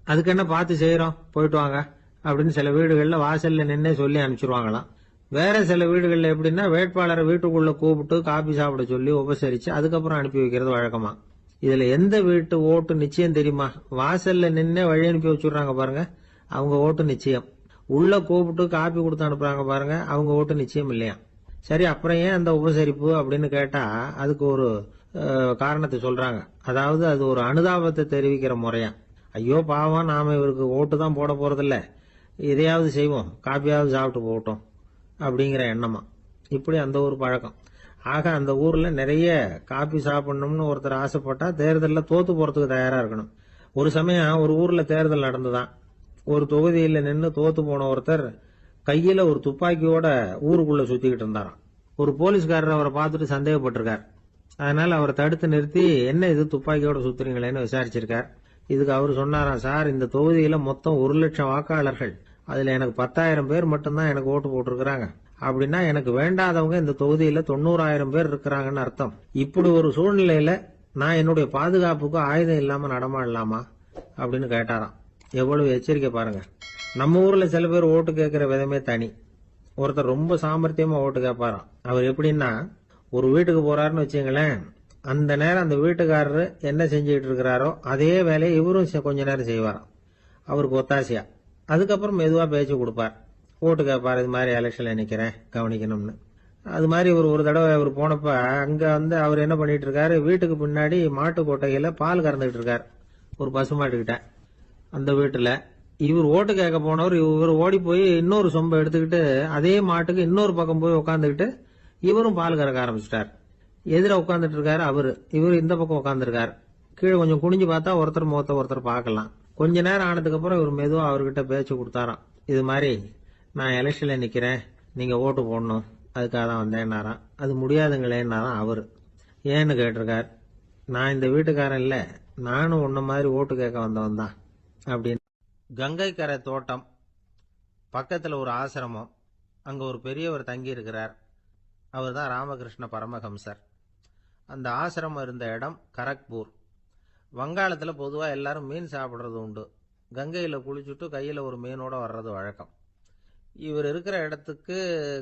அதுக்கு என்ன பார்த்து செய்யறோம், போயிட்டு வாங்க அப்படின்னு சில வீடுகள்ல வாசல்ல நின்னே சொல்லி அனுப்பிச்சிருவாங்களாம். வேற சில வீடுகள்ல எப்படின்னா வேட்பாளரை வீட்டுக்குள்ள கூப்பிட்டு காபி சாப்பிட சொல்லி உபசரிச்சு அதுக்கப்புறம் அனுப்பி வைக்கிறது வழக்கமா. இதுல எந்த வீட்டு ஓட்டு நிச்சயம் தெரியுமா? வாசல்ல நின்னே வழி அனுப்பி வச்சுடுறாங்க பாருங்க, அவங்க ஓட்டு நிச்சயம். உள்ள கூப்பிட்டு காப்பி கொடுத்து அனுப்புறாங்க பாருங்க, அவங்க ஓட்டு நிச்சயம் இல்லையா. சரி, அப்புறம் ஏன் அந்த உபசரிப்பு அப்படின்னு கேட்டா அதுக்கு ஒரு காரணத்தை சொல்றாங்க. அதாவது அது ஒரு அனுதாபத்தை தெரிவிக்கிற முறையா. ஐயோ பாவம், நாம இவருக்கு ஓட்டு தான் போட போறதில்ல, எதையாவது செய்வோம், காப்பியாவது சாப்பிட்டு போகட்டும் அப்படிங்கிற எண்ணமா. இப்படி அந்த ஒரு பழக்கம். ஆக அந்த ஊர்ல நிறைய காப்பி சாப்பிடணும்னு ஒருத்தர் ஆசைப்பட்டா தேர்தலில் தோத்து போறதுக்கு தயாரா இருக்கணும். ஒரு சமயம் ஒரு ஊர்ல தேர்தல் நடந்துதான். ஒரு தொகுதியில நின்று தோத்து போன ஒருத்தர் கையில ஒரு துப்பாக்கியோட ஊருக்குள்ள சுத்திக்கிட்டு இருந்தாராம். ஒரு போலீஸ்காரர் அவரை பார்த்துட்டு சந்தேகப்பட்டிருக்கார். அதனால அவரை தடுத்து நிறுத்தி என்ன இது துப்பாக்கியோட சுத்துறீங்களேன்னு விசாரிச்சிருக்கார். இதுக்கு அவர் சொன்னாராம், சார் இந்த தொகுதியில மொத்தம் 1,00,000 வாக்காளர்கள், அதுல எனக்கு 10,000 பேர் மட்டும்தான் எனக்கு ஓட்டு போட்டிருக்கிறாங்க. அப்படின்னா எனக்கு வேண்டாதவங்க இந்த தொகுதியில 90,000 பேர் இருக்கிறாங்கன்னு அர்த்தம். இப்படி ஒரு சூழ்நிலையில நான் என்னுடைய பாதுகாப்புக்கு ஆயுதம் இல்லாம நடமாடலாமா அப்படின்னு கேட்டாராம். எவ்வளவு எச்சரிக்கை பாருங்க. நம்ம ஊர்ல சில பேர் ஓட்டு கேட்கிற விதமே தனி. ஒருத்தர் ரொம்ப சாமர்த்தியமா ஓட்டு கேட்பாராம். அவர் எப்படின்னா, ஒரு வீட்டுக்கு போறாருன்னு வச்சுங்களேன், அந்த நேரம் அந்த வீட்டுக்காரரு என்ன செஞ்சுட்டு இருக்கிறாரோ அதே வேலையை இவரும் கொஞ்ச நேரம் செய்வாராம், அவருக்கு ஒத்தாசையா. அதுக்கப்புறம் மெதுவா பேச்சு கொடுப்பார், ஓட்டு கேட்பார், இது மாதிரி எலெக்ஷன்ல நிக்கிறேன் கவனிக்கணும்னு. அது மாதிரி ஒரு தடவை அவர் போனப்ப அங்க வந்து அவர் என்ன பண்ணிட்டு இருக்காரு, வீட்டுக்கு பின்னாடி மாட்டு கொட்டையில பால் கறந்துட்டு இருக்காரு ஒரு பசுமாட்டுக்கிட்ட. அந்த வீட்டுல இவர் ஓட்டு கேட்க போனவர் இவர் ஓடி போய் இன்னொரு சொம்பை எடுத்துக்கிட்டு அதே மாட்டுக்கு இன்னொரு பக்கம் போய் உட்காந்துக்கிட்டு இவரும் பால் கறக்க ஆரம்பிச்சிட்டார். எதிர உட்காந்துட்டு இருக்காரு அவரு, இவரு இந்த பக்கம் உட்காந்துருக்காரு. கீழே கொஞ்சம் குனிஞ்சு பார்த்தா ஒருத்தர் முகத்தை ஒருத்தர் பார்க்கலாம். கொஞ்ச நேரம் ஆனதுக்கு அப்புறம் இவர் மெதுவா அவர்கிட்ட பேச்சு கொடுத்தாராம். இது மாதிரி நான் எலெக்ஷன்ல நிக்கிறேன், நீங்க ஓட்டு போடணும், அதுக்காக தான் வந்தேன்னாராம். அது முடியாதுங்களேன்னாராம் அவரு. ஏன்னு கேட்டிருக்கார். நான் இந்த வீட்டுக்காரன் இல்ல, நானும் உன்ன மாதிரி ஓட்டு கேட்க வந்தவன் தான் அப்படின்னு. கங்கை கரை தோட்டம் பக்கத்துல ஒரு ஆசிரமம், அங்க ஒரு பெரியவர் தங்கி இருக்கிறார். அவர் தான் ராமகிருஷ்ண பரமஹம்சர். அந்த ஆசிரமம் இருந்த இடம் கரக்பூர். வங்காளத்துல பொதுவா எல்லாரும் மீன் சாப்பிடுறது உண்டு. கங்கையில குளிச்சுட்டு கையில ஒரு மீனோட வர்றது வழக்கம். இவர் இருக்கிற இடத்துக்கு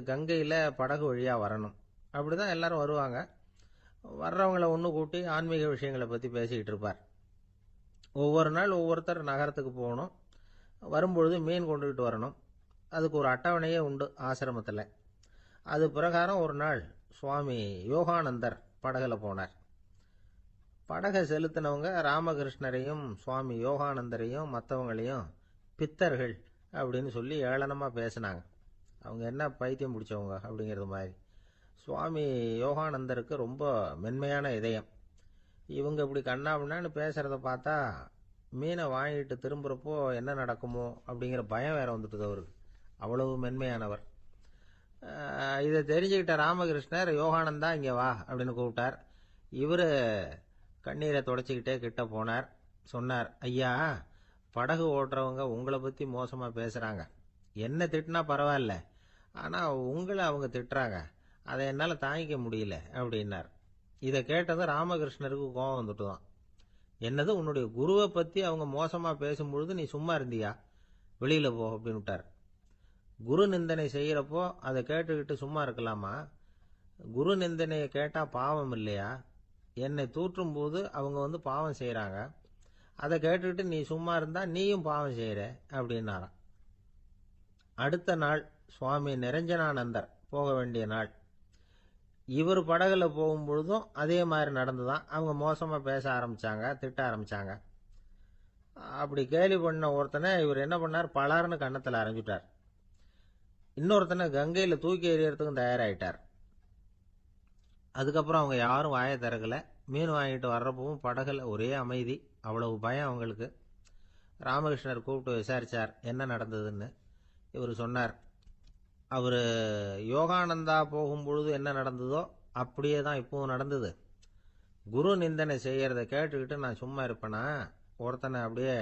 கங்கையில படகு வழியா வரணும். அப்படிதான் எல்லாரும் வருவாங்க. வர்றவங்கள ஒன்று கூட்டி ஆன்மீக விஷயங்களை பத்தி பேசிக்கிட்டு இருப்பார். ஒவ்வொரு நாள் ஒவ்வொருத்தர் நகரத்துக்கு போகணும், வரும்பொழுது மீன் கொண்டுகிட்டு வரணும். அதுக்கு ஒரு அட்டவணையே உண்டு ஆசிரமத்தில். அது பிரகாரம் ஒரு நாள் சுவாமி யோகானந்தர் படகுல போனார். படகை செலுத்தினவங்க ராமகிருஷ்ணரையும் சுவாமி யோகானந்தரையும் மற்றவங்களையும் பித்தர்கள் அப்படின்னு சொல்லி ஏளனமா பேசினாங்க. அவங்க என்ன பைத்தியம் பிடிச்சவங்க அப்படிங்கிறது மாதிரி. சுவாமி யோகானந்தருக்கு ரொம்ப மென்மையான இதயம். இவங்க இப்படி கண்ணாபின்னான்னு பேசுறத பார்த்தா மீனை வாங்கிட்டு திரும்புறப்போ என்ன நடக்குமோ அப்படிங்கிற பயம் வேற வந்துட்டுது அவருக்கு. அவ்வளவு மென்மையானவர். இதை தெரிஞ்சுக்கிட்ட ராமகிருஷ்ணர், யோகானந்தா இங்க வா அப்படின்னு கூப்பிட்டார். இவரு கண்ணீரை தொடச்சிக்கிட்டே கிட்ட போனார். சொன்னார், ஐயா, படகு ஓட்டுறவங்க உங்களை பத்தி மோசமா பேசுறாங்க. என்ன திட்டினா பரவாயில்ல, ஆனா உங்களை அவங்க திட்டுறாங்க, அதை என்னால தாங்கிக்க முடியல அப்படின்னார். இதை கேட்டதும் ராமகிருஷ்ணருக்கு கோபம் வந்துட்டுதான். என்னது, உன்னுடைய குருவை பத்தி அவங்க மோசமா பேசும்பொழுது நீ சும்மா இருந்தியா, வெளியில போ அப்படின்னு விட்டார். குரு நிந்தனை செய்யறப்போ அதை கேட்டுக்கிட்டு சும்மா இருக்கலாமா? குரு நிந்தனையை கேட்டா பாவம் இல்லையா? என்னை தூற்றும் போது அவங்க வந்து பாவம் செய்யறாங்க, அதை கேட்டுக்கிட்டு நீ சும்மா இருந்தா நீயும் பாவம் செய்யற அப்படின்னாராம். அடுத்த நாள் சுவாமி நிரஞ்சனானந்தர் போக வேண்டிய நாள். இவர் படகுல போகும்பொழுதும் அதே மாதிரி நடந்துதான். அவங்க மோசமா பேச ஆரம்பிச்சாங்க, திட்ட ஆரம்பிச்சாங்க. அப்படி கேலி பண்ண ஒருத்தனை இவர் என்ன பண்ணார், பலார்னு கன்னத்துல அரைஞ்சுட்டார். இன்னொருத்தனை கங்கையில் தூக்கி எறியறதுக்கும் தயாராகிட்டார். அதுக்கப்புறம் அவங்க யாரும் வாயை திறக்கல. மீன் வாங்கிட்டு வர்றப்பவும் படகுல ஒரே அமைதி. அவ்வளவு பயம் அவங்களுக்கு. ராமகிருஷ்ணர் கூப்பிட்டு விசாரிச்சார் என்ன நடந்ததுன்னு. இவர் சொன்னார், அவர் யோகானந்தா போகும்பொழுது என்ன நடந்ததோ அப்படியே தான் இப்பவும் நடந்தது. குரு நிந்தனை செய்யறத கேட்டுக்கிட்டு நான் சும்மா இருப்பேனா? ஒருத்தனை அப்படியே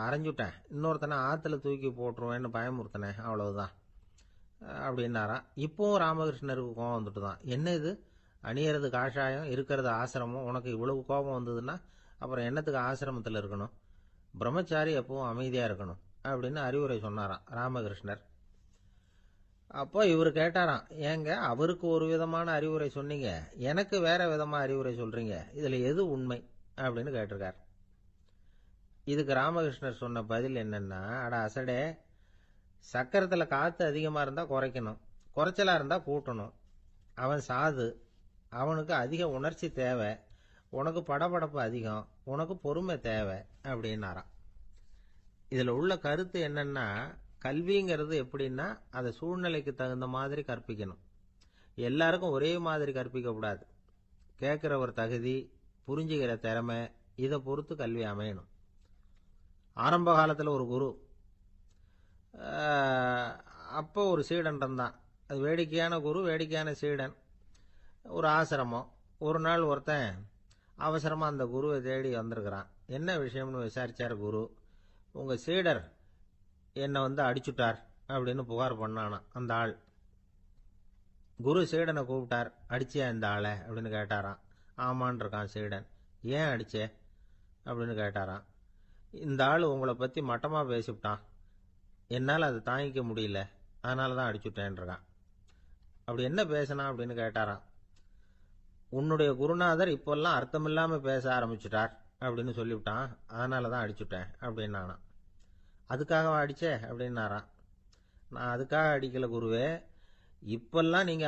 அரைஞ்சுட்டேன், இன்னொருத்தனை ஆற்றுல தூக்கி போட்டுருவேன்னு பயமுறுத்தினேன், அவ்வளவுதான் அப்படின்னாராம். இப்போவும் ராமகிருஷ்ணருக்கு கோபம் வந்துட்டு தான். என்ன இது, அணியறது காஷாயம், இருக்கிறது ஆசிரமம், உனக்கு இவ்வளவு கோபம் வந்ததுன்னா அப்புறம் என்னத்துக்கு ஆசிரமத்தில் இருக்கணும்? பிரம்மச்சாரி எப்பவும் அமைதியாக இருக்கணும் அப்படின்னு அறிவுரை சொன்னாராம் ராமகிருஷ்ணர். அப்போ இவர் கேட்டாராம், ஏங்க அவருக்கு ஒரு விதமான அறிவுரை சொன்னீங்க, எனக்கு வேற விதமாக அறிவுரை சொல்றீங்க, இதில் எது உண்மை அப்படின்னு கேட்டிருக்கார். இதுக்கு ராமகிருஷ்ணர் சொன்ன பதில் என்னன்னா, அட அசடே, சக்கரத்தில் காற்று அதிகமாக இருந்தால் குறைக்கணும், குறைச்சலாக இருந்தால் கூட்டணும். அவன் சாது, அவனுக்கு அதிக உணர்ச்சி தேவை, உனக்கு படபடப்பு அதிகம், உனக்கு பொறுமை தேவை அப்படின்னாராம். இதில் உள்ள கருத்து என்னன்னா, கல்விங்கிறது எப்படின்னா அதை சூழ்நிலைக்கு தகுந்த மாதிரி கற்பிக்கணும். எல்லாருக்கும் ஒரே மாதிரி கற்பிக்கக்கூடாது. கேட்குறவர் தகுதி, புரிஞ்சுக்கிற திறமை, இதை பொறுத்து கல்வி அமையணும். ஆரம்ப காலத்தில் ஒரு குரு, அப்போ ஒரு சீடன் இருந்தான். அது வேடிக்கையான குரு, வேடிக்கையான சீடன். ஒரு ஆசிரமம். ஒரு நாள் ஒருத்தன் அவசரமாக அந்த குருவை தேடி வந்திருக்கிறான். என்ன விஷயம்னு விசாரிச்சார் குரு. உங்கள் சீடர் என்னை அடிச்சுட்டார் அப்படின்னு புகார் பண்ணானான் அந்த ஆள். குரு சீடனை கூப்பிட்டார். அடிச்சியா இந்த ஆளை அப்படின்னு கேட்டாராம். ஆமான் இருக்கான் சீடன். ஏன் அடிச்சே அப்படின்னு கேட்டாராம். இந்த ஆள் உங்களை பற்றி மட்டமாக பேசிவிட்டான், என்னால் அதை தாங்கிக்க முடியல, அதனால தான் அடிச்சுட்டேன்ருக்கான். அப்படி என்ன பேசினான் அப்படின்னு கேட்டாராம். உன்னுடைய குருநாதர் இப்போல்லாம் அர்த்தமில்லாமல் பேச ஆரம்பிச்சுட்டார் அப்படின்னு சொல்லிவிட்டான், அதனால தான் அடிச்சுட்டேன் அப்படின்னானா. அதுக்காக அடிச்சே அப்படின்னாராம். நான் அதுக்காக அடிக்கல குருவே, இப்பெல்லாம் நீங்கள்